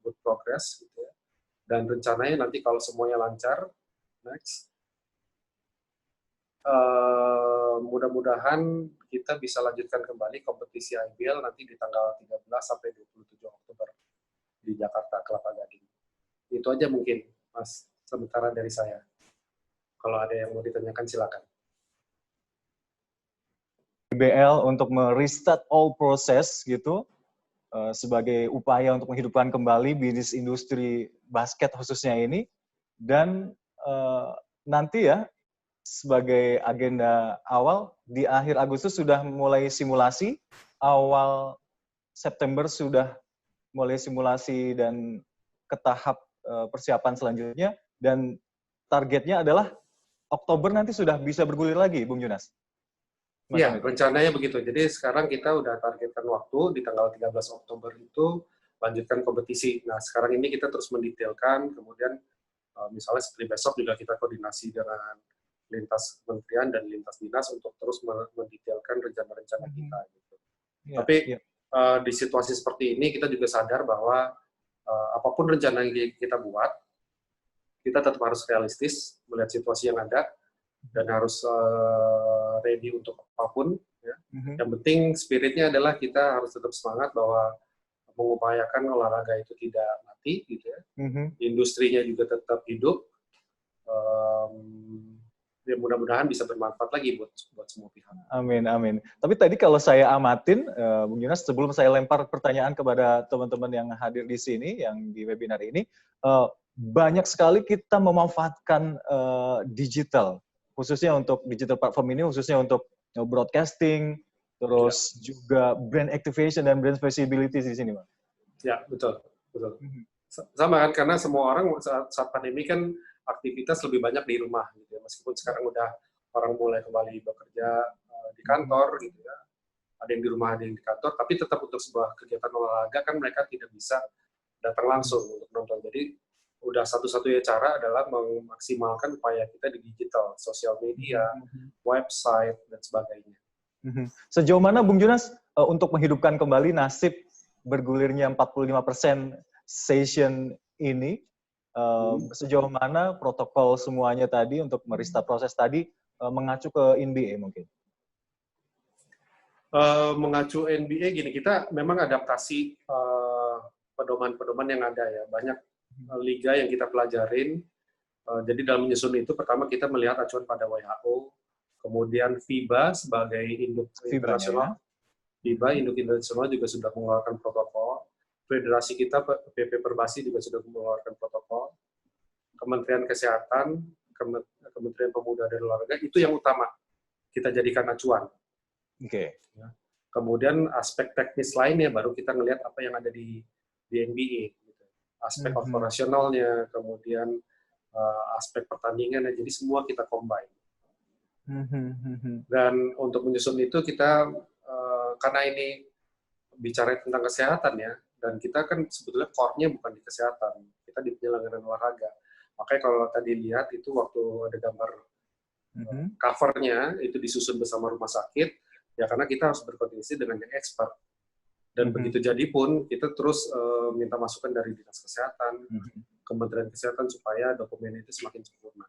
good progress, gitu ya. Dan rencananya nanti kalau semuanya lancar, next, mudah-mudahan kita bisa lanjutkan kembali kompetisi IBL nanti di tanggal 13 sampai 27 Oktober di Jakarta, Kelapa Gading. Itu aja mungkin, Mas, sementara dari saya. Kalau ada yang mau ditanyakan, silakan. IBL untuk merestart all process gitu, sebagai upaya untuk menghidupkan kembali bisnis industri basket khususnya ini, dan nanti ya, sebagai agenda awal, di akhir Agustus sudah mulai simulasi, awal September sudah mulai simulasi dan ke tahap persiapan selanjutnya, dan targetnya adalah Oktober nanti sudah bisa bergulir lagi, Bung Junas. Iya, rencananya begitu. Jadi sekarang kita udah targetkan waktu di tanggal 13 Oktober itu lanjutkan kompetisi. Nah, sekarang ini kita terus mendetailkan, kemudian misalnya seperti besok juga kita koordinasi dengan lintas kementerian dan lintas dinas untuk terus mendetailkan rencana-rencana kita. Gitu. Ya, tapi ya. Di situasi seperti ini kita juga sadar bahwa apapun rencana yang kita buat, kita tetap harus realistis melihat situasi yang ada dan harus ready untuk apapun. Ya. Yang penting spiritnya adalah kita harus tetap semangat bahwa mengupayakan olahraga itu tidak mati, gitu ya. Industrinya juga tetap hidup. Ya mudah-mudahan bisa bermanfaat lagi buat semua pihak. Amin, amin. Tapi tadi kalau saya amatin, Bung Junas, sebelum saya lempar pertanyaan kepada teman-teman yang hadir di sini, yang di webinar ini, banyak sekali kita memanfaatkan digital, khususnya untuk digital platform ini, khususnya untuk broadcasting, terus juga brand activation dan brand visibility di sini, Pak. Ya, betul. Sama kan, karena semua orang saat pandemi kan aktivitas lebih banyak di rumah, gitu ya. Meskipun sekarang udah orang mulai kembali bekerja di kantor, gitu ya. Ada yang di rumah, ada yang di kantor, tapi tetap untuk sebuah kegiatan olahraga kan mereka tidak bisa datang langsung untuk nonton. Jadi udah satu-satunya cara adalah memaksimalkan upaya kita di digital, sosial media, website, dan sebagainya. Sejauh mana, Bung Junas, untuk menghidupkan kembali nasib bergulirnya 45% session ini, sejauh mana protokol semuanya tadi untuk merestart proses tadi mengacu ke NBA mungkin? Mengacu NBA gini, kita memang adaptasi pedoman-pedoman yang ada ya. Banyak liga yang kita pelajarin. Jadi dalam menyusun itu, pertama kita melihat acuan pada WHO, kemudian FIBA sebagai induk internasional. FIBA, induk internasional juga sudah mengeluarkan protokol. Federasi kita, PP Perbasi juga sudah mengeluarkan protokol. Kementerian Kesehatan, Kementerian Pemuda dan Olahraga, itu yang utama kita jadikan acuan. Oke. Ya. Kemudian aspek teknis lainnya baru kita ngelihat apa yang ada di NBA. Gitu. Aspek operasionalnya, kemudian aspek pertandingannya, jadi semua kita combine. Dan untuk menyusun itu kita, karena ini bicara tentang kesehatan ya, dan kita kan sebetulnya core-nya bukan di kesehatan, kita di penyelenggaraan olahraga. Makanya kalau tadi lihat itu waktu ada gambar cover-nya, itu disusun bersama rumah sakit, ya karena kita harus berkoordinasi dengan yang expert. Dan begitu jadi pun, kita terus minta masukan dari Dinas Kesehatan, Kementerian Kesehatan, supaya dokumen itu semakin sempurna.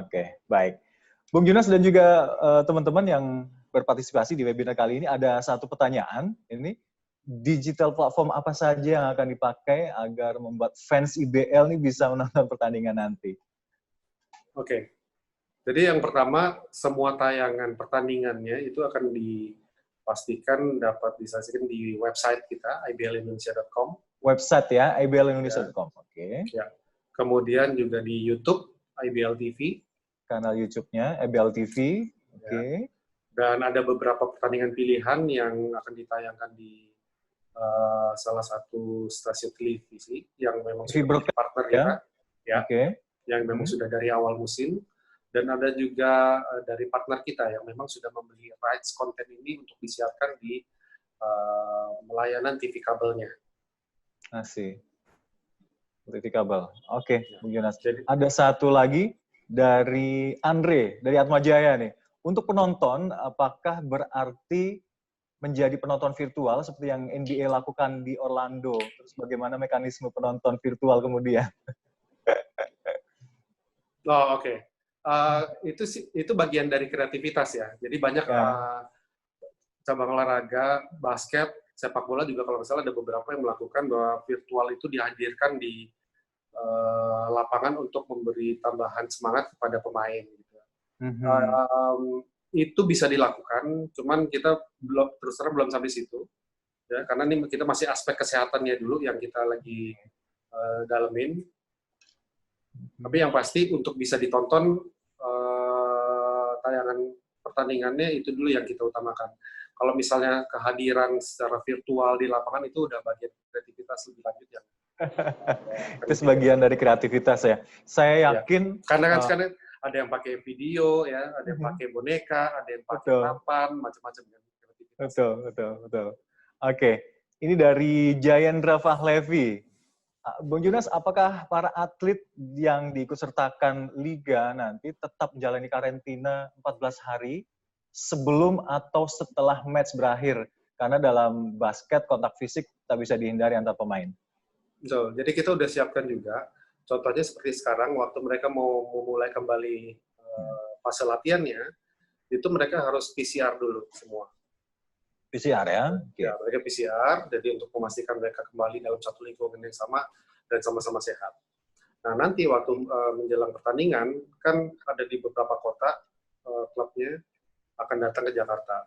Oke, baik. Bung Junas dan juga teman-teman yang berpartisipasi di webinar kali ini, ada satu pertanyaan, ini digital platform apa saja yang akan dipakai agar membuat fans IBL ini bisa menonton pertandingan nanti? Oke. Jadi yang pertama, semua tayangan pertandingannya itu akan dipastikan dapat disaksikan di website kita, iblindonesia.com. Website ya, iblindonesia.com. Oke. Ya. Kemudian juga di YouTube, IBL TV. Kanal YouTube-nya, IBL TV. Oke. Ya. Dan ada beberapa pertandingan pilihan yang akan ditayangkan di salah satu stasiun televisi yang memang sudah menjadi partner kita. Ya. Okay. Yang memang sudah dari awal musim. Dan ada juga dari partner kita yang memang sudah membeli rights konten ini untuk disiarkan di layanan TV kabelnya. Asik. TV kabel. Oke, Bung Jonas. Ada satu lagi dari Andre, dari Atmajaya nih. Untuk penonton, apakah berarti menjadi penonton virtual seperti yang NBA lakukan di Orlando? Terus bagaimana mekanisme penonton virtual kemudian? Oh, oke. Itu bagian dari kreativitas ya. Jadi banyak cabang olahraga, basket, sepak bola juga kalau nggak salah ada beberapa yang melakukan bahwa virtual itu dihadirkan di lapangan untuk memberi tambahan semangat kepada pemain. Gitu. Itu bisa dilakukan, cuman kita terus terang belum sampai situ, ya, karena ini kita masih aspek kesehatannya dulu yang kita lagi dalemin. Tapi yang pasti untuk bisa ditonton tayangan pertandingannya itu dulu yang kita utamakan. Kalau misalnya kehadiran secara virtual di lapangan itu udah bagian kreativitas lebih lanjut ya. Itu sebagian dari kreativitas ya. Saya yakin. Ya. Karena kan sekarang ada yang pakai video ya, ada yang pakai boneka, ada yang pakai papan, macam-macam kan. Betul. Oke, ini dari Jayendra Fahlevi. Bung Jonas, apakah para atlet yang diikutsertakan Liga nanti tetap menjalani karantina 14 hari sebelum atau setelah match berakhir? Karena dalam basket kontak fisik tak bisa dihindari antar pemain. Betul, jadi kita udah siapkan juga. Contohnya seperti sekarang, waktu mereka mau memulai kembali fase latihannya, itu mereka harus PCR dulu semua. PCR ya? Ya, mereka PCR, jadi untuk memastikan mereka kembali dalam satu lingkungan yang sama dan sama-sama sehat. Nah, nanti waktu menjelang pertandingan, kan ada di beberapa kota klubnya akan datang ke Jakarta.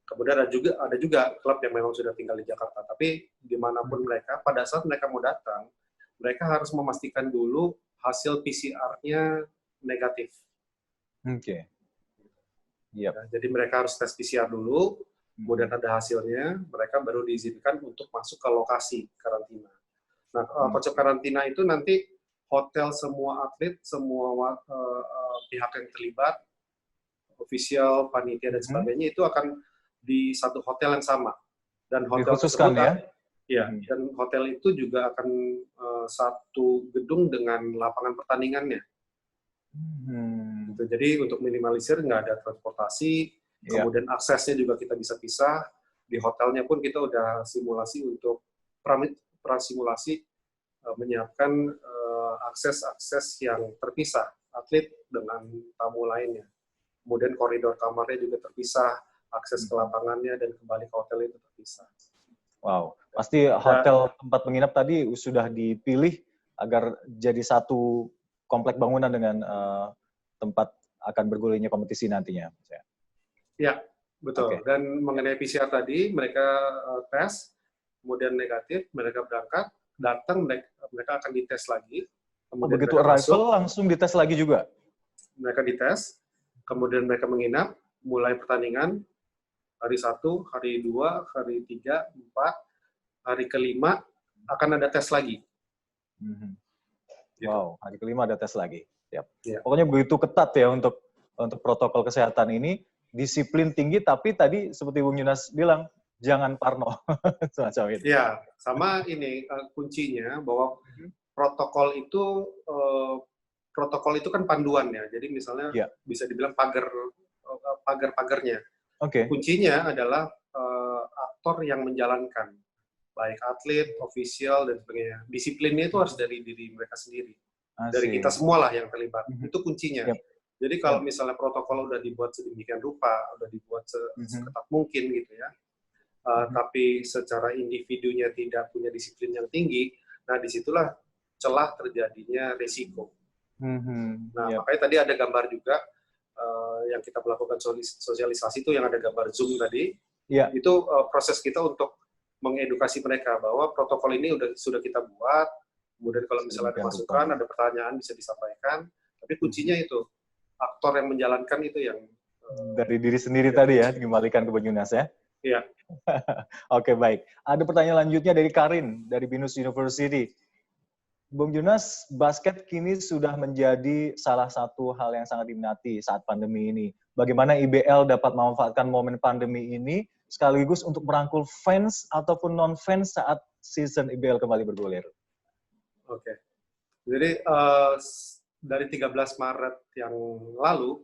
Kemudian ada juga klub yang memang sudah tinggal di Jakarta. Tapi dimanapun mereka, pada saat mereka mau datang, mereka harus memastikan dulu hasil PCR-nya negatif. Oke. Yep. Nah, jadi mereka harus tes PCR dulu, kemudian ada hasilnya, mereka baru diizinkan untuk masuk ke lokasi karantina. Nah, konsep karantina itu nanti hotel semua atlet, semua pihak yang terlibat, ofisial, panitia, dan sebagainya, itu akan di satu hotel yang sama. Dan hotel dikhususkan ya? Ya, dan hotel itu juga akan satu gedung dengan lapangan pertandingannya. Gitu. Jadi untuk minimalisir nggak ada transportasi, kemudian aksesnya juga kita bisa pisah. Di hotelnya pun kita udah simulasi untuk prasimulasi menyiapkan akses-akses yang terpisah, atlet dengan tamu lainnya. Kemudian koridor kamarnya juga terpisah, akses ke lapangannya dan kembali ke hotel itu terpisah. Wow, pasti hotel tempat menginap tadi sudah dipilih agar jadi satu komplek bangunan dengan tempat akan bergulirnya kompetisi nantinya. Ya, betul. Okay. Dan mengenai PCR tadi, mereka tes, kemudian negatif, mereka berangkat, datang, mereka akan dites lagi. Kemudian begitu arrival langsung dites lagi juga? Mereka dites, kemudian mereka menginap, mulai pertandingan, Hari 1, hari 2, hari 3, 4, hari ke-5 akan ada tes lagi. Gitu. Wow, hari ke-5 ada tes lagi. Yap. Ya. Pokoknya begitu ketat ya untuk protokol kesehatan ini, disiplin tinggi, tapi tadi seperti Bung Yunas bilang, jangan parno. Semacam itu. Ya, sama ini kuncinya bahwa protokol itu kan panduan ya. Jadi misalnya bisa dibilang pagar-pagarnya. Kuncinya adalah aktor yang menjalankan, baik atlet, ofisial dan sebagainya. Disiplinnya itu harus dari diri mereka sendiri, dari kita semua lah yang terlibat. Itu kuncinya. Jadi kalau misalnya protokol udah dibuat sedemikian rupa, udah dibuat seketat mungkin gitu ya, tapi secara individunya tidak punya disiplin yang tinggi, nah disitulah celah terjadinya risiko. Nah makanya tadi ada gambar juga yang kita melakukan sosialisasi itu yang ada gambar Zoom tadi, itu proses kita untuk mengedukasi mereka bahwa protokol ini sudah kita buat, kemudian kalau misalnya ada masukan, ada pertanyaan bisa disampaikan, tapi kuncinya itu aktor yang menjalankan itu yang dari diri sendiri tadi ya, dikembalikan ke Bung Yunas ya. Iya. Oke, baik. Ada pertanyaan lanjutnya dari Karin dari Binus University. Bung Yunas, basket kini sudah menjadi salah satu hal yang sangat diminati saat pandemi ini. Bagaimana IBL dapat memanfaatkan momen pandemi ini sekaligus untuk merangkul fans ataupun non-fans saat season IBL kembali bergulir? Oke. Jadi dari 13 Maret yang lalu,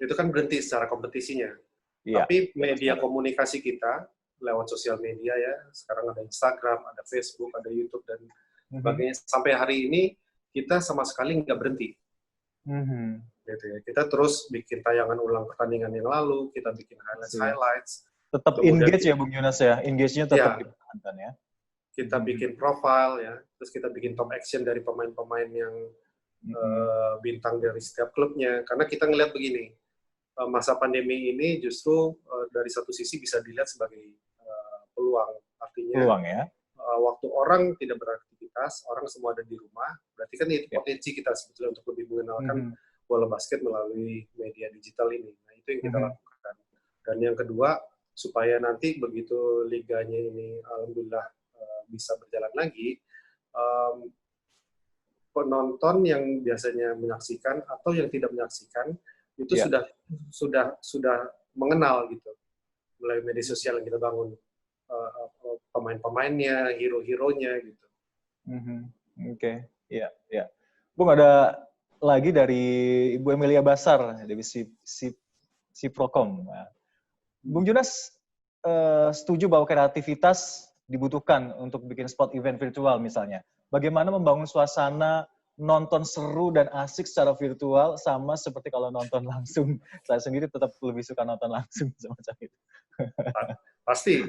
itu kan berhenti secara kompetisinya. Tapi media komunikasi kita lewat sosial media ya, sekarang ada Instagram, ada Facebook, ada YouTube, dan sebagainya. Sampai hari ini kita sama sekali nggak berhenti. Gitu ya. Kita terus bikin tayangan ulang pertandingan yang lalu, kita bikin highlights. Tetap engage ya Bung Yunas ya, engage-nya tetap dipertahankan ya. Kita bikin profile ya, terus kita bikin top action dari pemain-pemain yang bintang dari setiap klubnya. Karena kita ngelihat begini, masa pandemi ini justru dari satu sisi bisa dilihat sebagai peluang. Artinya peluang ya. Waktu orang tidak beraktivitas, orang semua ada di rumah, berarti kan itu potensi kita sebetulnya untuk lebih mengenalkan bola basket melalui media digital ini. Nah, itu yang kita lakukan. Dan yang kedua, supaya nanti begitu liganya ini alhamdulillah bisa berjalan lagi, penonton yang biasanya menyaksikan atau yang tidak menyaksikan itu sudah mengenal gitu melalui media sosial yang kita bangun, pemain-pemainnya, hero-heronya gitu. Oke, iya. Bung, ada lagi dari Ibu Emilia Basar dari Siprocom. Bung Yunas setuju bahwa kreativitas dibutuhkan untuk bikin sport event virtual misalnya. Bagaimana membangun suasana nonton seru dan asik secara virtual sama seperti kalau nonton langsung? Saya sendiri tetap lebih suka nonton langsung semacam itu. Pasti.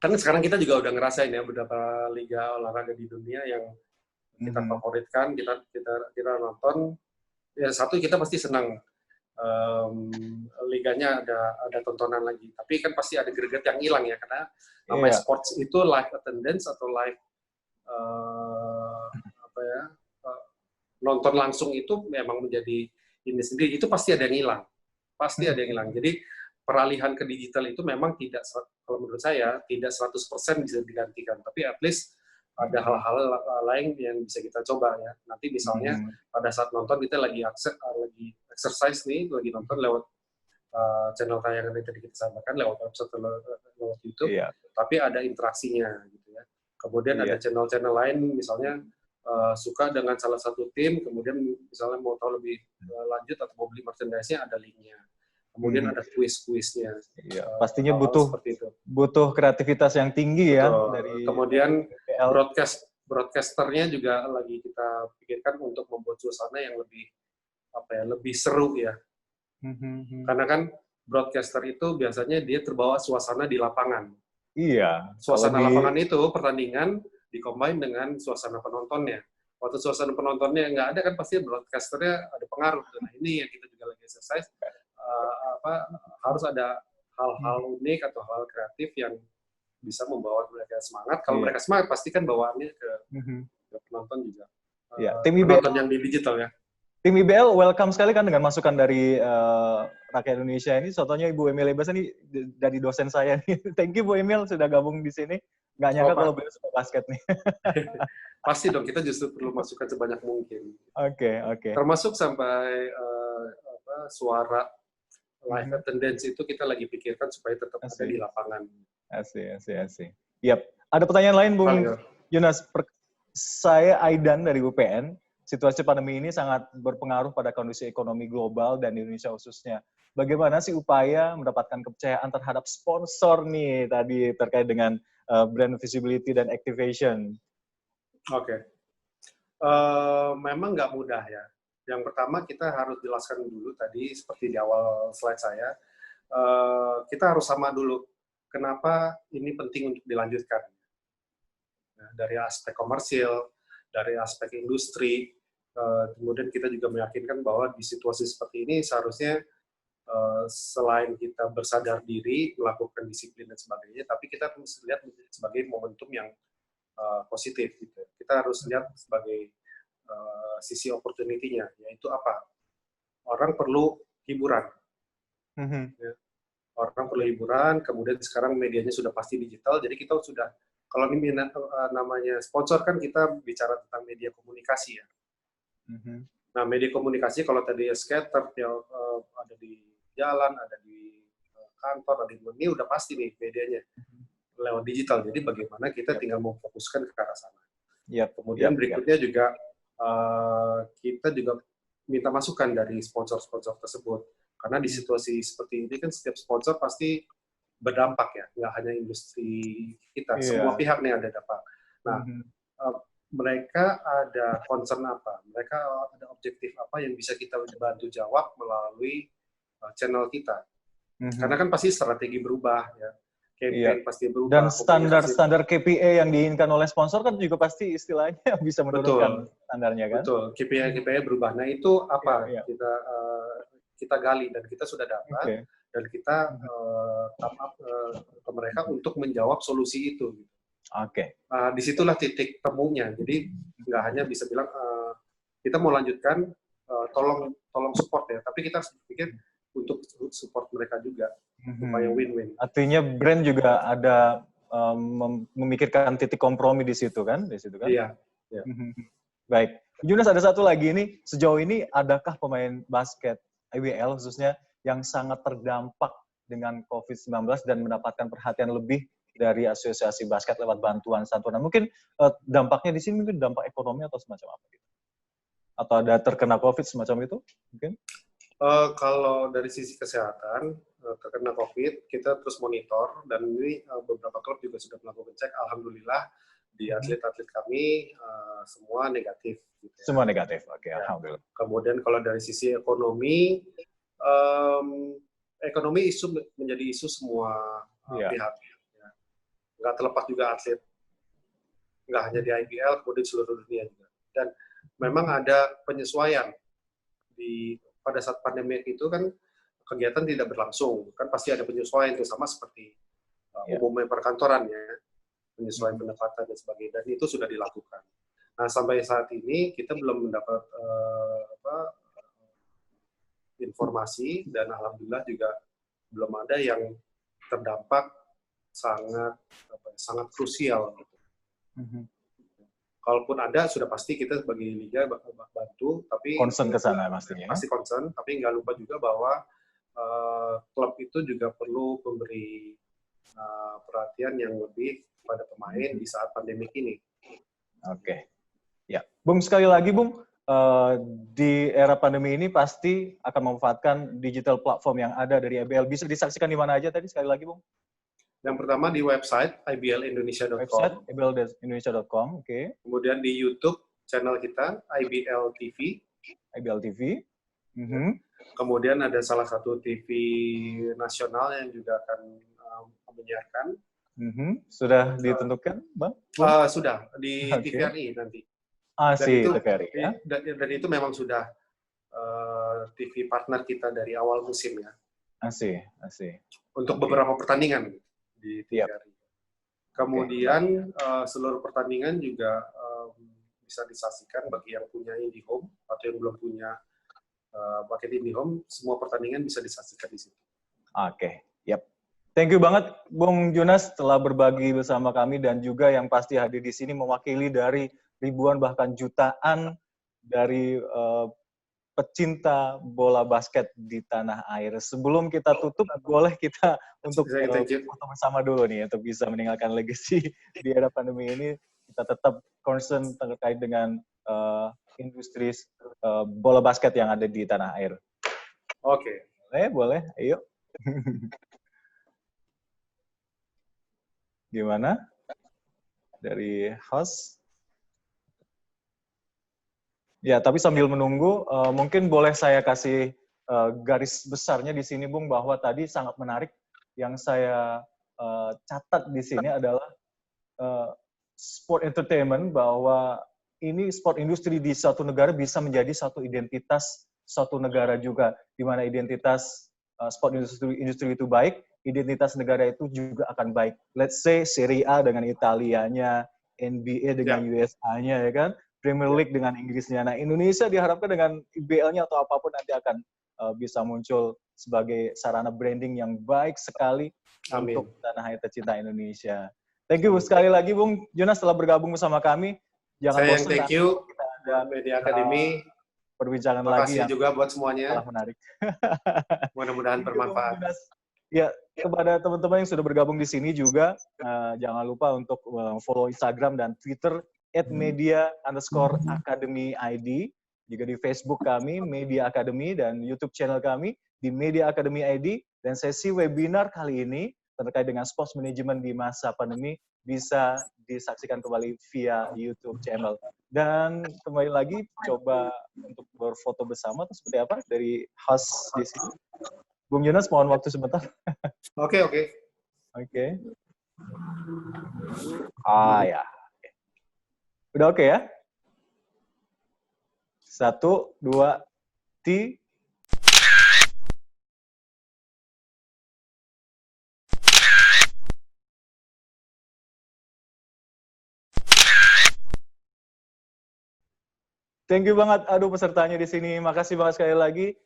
Kan sekarang kita juga udah ngerasain ya beberapa liga olahraga di dunia yang kita favoritkan, kita nonton. Ya satu kita pasti senang liganya ada tontonan lagi. Tapi kan pasti ada greget yang hilang ya karena namanya sports itu live attendance atau live nonton langsung itu memang menjadi ini sendiri. Itu pasti ada yang hilang. Jadi peralihan ke digital itu memang tidak, kalau menurut saya, tidak 100% bisa digantikan. Tapi at least ada hal-hal lain yang bisa kita coba ya. Nanti misalnya pada saat nonton kita lagi exercise nih, lagi nonton lewat channel tayangan yang tadi kita sampaikan, lewat website, lewat YouTube, tapi ada interaksinya gitu ya. Kemudian ada channel-channel lain misalnya suka dengan salah satu tim, kemudian misalnya mau tahu lebih lanjut atau mau beli merchandise-nya, ada link-nya. Kemudian ada quiz-quiznya. Pastinya butuh kreativitas yang tinggi ya. Dari kemudian broadcasternya juga lagi kita pikirkan untuk membuat suasana yang lebih seru ya. Karena kan broadcaster itu biasanya dia terbawa suasana di lapangan. Iya. Suasana lapangan itu pertandingan dikombin dengan suasana penontonnya. Waktu suasana penontonnya nggak ada kan pasti broadcasternya ada pengaruh. Nah ini yang kita juga lagi exercise. Harus ada hal-hal unik atau hal kreatif yang bisa membawa mereka semangat. Kalau mereka semangat, pasti kan bawaannya ke penonton juga. Tim IBL penonton yang di digital ya. Tim IBL welcome sekali kan dengan masukan dari rakyat Indonesia ini. Contohnya Ibu Emil Ebas ini dari dosen saya nih. Thank you Bu Emil sudah gabung di sini. Nggak nyangka kalau beliau suka basket nih. Pasti dong, kita justru perlu masukan sebanyak mungkin. Oke. Termasuk sampai suara live attendance itu kita lagi pikirkan supaya tetap ada di lapangan. Asik. Yap. Ada pertanyaan lain, Bung Yunas? Saya Aidan dari UPN. Situasi pandemi ini sangat berpengaruh pada kondisi ekonomi global dan Indonesia khususnya. Bagaimana sih upaya mendapatkan kepercayaan terhadap sponsor nih tadi terkait dengan brand visibility dan activation? Oke. Memang nggak mudah ya. Yang pertama kita harus jelaskan dulu tadi seperti di awal slide saya, kita harus sama dulu kenapa ini penting untuk dilanjutkan. Nah, dari aspek komersil, dari aspek industri, kemudian kita juga meyakinkan bahwa di situasi seperti ini seharusnya selain kita bersadar diri, melakukan disiplin dan sebagainya, tapi kita harus lihat sebagai momentum yang positif. Gitu. Kita harus lihat sebagai sisi opportunity-nya, yaitu apa? Orang perlu hiburan. Ya. Orang perlu hiburan, kemudian sekarang medianya sudah pasti digital, jadi kita sudah, kalau ini namanya sponsor kan kita bicara tentang media komunikasi ya. Nah, media komunikasi kalau tadi skater, ada di jalan, ada di kantor, ada di ini udah pasti nih medianya lewat digital. Jadi bagaimana kita tinggal memfokuskan ke arah sana. Kemudian berikutnya juga kita juga minta masukan dari sponsor-sponsor tersebut. Karena di situasi seperti ini kan setiap sponsor pasti berdampak ya, nggak hanya industri kita, semua pihak nih ada dampak. Nah, mereka ada concern apa, mereka ada objektif apa yang bisa kita bantu jawab melalui channel kita. Karena kan pasti strategi berubah ya, campaign pasti berubah. Dan standar KPI yang diinginkan oleh sponsor kan juga pasti istilahnya bisa menurunkan standarnya kan. Betul, KPI berubah. Nah itu apa kita gali dan kita sudah dapat dan kita top up ke mereka untuk menjawab solusi itu. Disitulah titik temunya. Jadi nggak hanya bisa bilang kita mau lanjutkan, tolong support ya. Tapi kita harus berpikir untuk support mereka juga supaya win-win. Artinya brand juga ada memikirkan titik kompromi di situ kan? Iya. Baik. Yunas, ada satu lagi ini. Sejauh ini adakah pemain basket IBL khususnya yang sangat terdampak dengan COVID-19 dan mendapatkan perhatian lebih dari asosiasi basket lewat bantuan santunan? Mungkin dampaknya di sini mungkin dampak ekonomi atau semacam apa gitu? Atau ada terkena COVID semacam itu? Mungkin? Kalau dari sisi kesehatan, terkena COVID, kita terus monitor, dan ini beberapa klub juga sudah melakukan cek, alhamdulillah di atlet-atlet kami semua negatif. Gitu ya. Semua negatif, oke, alhamdulillah. Kemudian kalau dari sisi ekonomi, ekonomi menjadi isu semua pihak. Ya. Nggak terlepas juga atlet, nggak hanya di IBL, kemudian seluruh dunia juga. Dan memang ada penyesuaian pada saat pandemi itu kan kegiatan tidak berlangsung, kan pasti ada penyesuaian itu sama seperti umumnya perkantoran ya, penyesuaian pendapatan dan sebagainya, dan itu sudah dilakukan. Nah sampai saat ini kita belum mendapat informasi dan alhamdulillah juga belum ada yang terdampak sangat krusial. Kalaupun ada, sudah pasti kita sebagai liga bantu, tapi concern ke sana pastinya. Pasti concern, tapi nggak lupa juga bahwa klub itu juga perlu memberi perhatian yang lebih pada pemain di saat pandemi ini. Oke. Ya, Bung, sekali lagi Bung, di era pandemi ini pasti akan memanfaatkan digital platform yang ada dari IBL. Bisa disaksikan di mana aja tadi sekali lagi, Bung? Yang pertama di website iblindonesia.com. iblindonesia.com, oke. Kemudian di YouTube channel kita IBL TV. IBL TV. Kemudian ada salah satu TV nasional yang juga akan menyiarkan. Sudah ditentukan, Bang? Sudah di TVRI nanti. TVRI ya. Dan itu memang sudah TV partner kita dari awal musim ya. Asih. Untuk beberapa pertandingan di TVRI. Kemudian seluruh pertandingan juga bisa disaksikan bagi yang punya IndiHome atau yang belum punya paket IndiHome, semua pertandingan bisa disaksikan di situ. Oke, yep. Thank you banget Bung Junas telah berbagi bersama kami dan juga yang pasti hadir di sini mewakili dari ribuan bahkan jutaan dari pecinta bola basket di tanah air. Sebelum kita tutup, boleh kita untuk foto bersama dulu nih untuk bisa meninggalkan legacy di era pandemi ini. Kita tetap concern terkait dengan industri bola basket yang ada di tanah air. Oke. Boleh, ayo. Gimana? Dari host? Ya, tapi sambil menunggu, mungkin boleh saya kasih garis besarnya di sini, Bung, bahwa tadi sangat menarik. Yang saya catat di sini adalah sport entertainment, bahwa ini sport industri di satu negara bisa menjadi satu identitas satu negara juga, di mana identitas sport industri itu baik, identitas negara itu juga akan baik. Let's say Serie A dengan Italianya, NBA dengan USA-nya, ya kan? Premier League dengan Inggrisnya. Nah, Indonesia diharapkan dengan IBL-nya atau apapun nanti akan bisa muncul sebagai sarana branding yang baik sekali. Amin. Untuk tanah air tercinta Indonesia. Thank you sekali lagi, Bung Junas, telah bergabung bersama kami. Jangan bosan. Thank you, kita ada Media Academy. Perbincangan lagi yang juga buat semuanya. Menarik. Mudah-mudahan bermanfaat. Ya, kepada teman-teman yang sudah bergabung di sini juga, jangan lupa untuk follow Instagram dan Twitter @media_academy_id. Juga di Facebook kami, Media Academy, dan YouTube channel kami di Media Academy ID. Dan sesi webinar kali ini terkait dengan sports management di masa pandemi bisa disaksikan kembali via YouTube channel. Dan kembali lagi, coba untuk berfoto bersama atau seperti apa dari host di sini. Bung Junas, mohon waktu sebentar. Oke. Ya. Udah oke ya? 1, 2, 3. Thank you banget, pesertanya di sini. Makasih banget sekali lagi.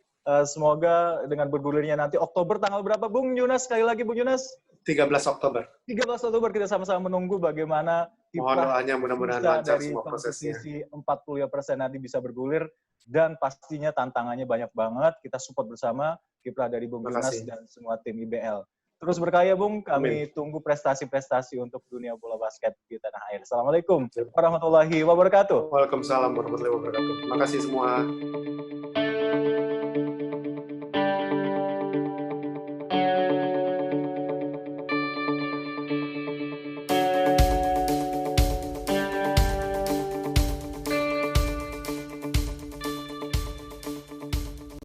Semoga dengan bergulirnya nanti Oktober tanggal berapa, Bung Junas? Sekali lagi, Bung Junas. 13 Oktober. 13 Oktober kita sama-sama menunggu bagaimana mohon doanya mudah-mudahan lancar semua prosesnya. Dari 45% nanti bisa bergulir dan pastinya tantangannya banyak banget. Kita support bersama kiprah dari Bung Junas dan semua tim IBL. Terus berkarya, Bung. Kami tunggu prestasi-prestasi untuk dunia bola basket di tanah air. Assalamualaikum warahmatullahi wabarakatuh. Waalaikumsalam warahmatullahi wabarakatuh. Terima kasih semua.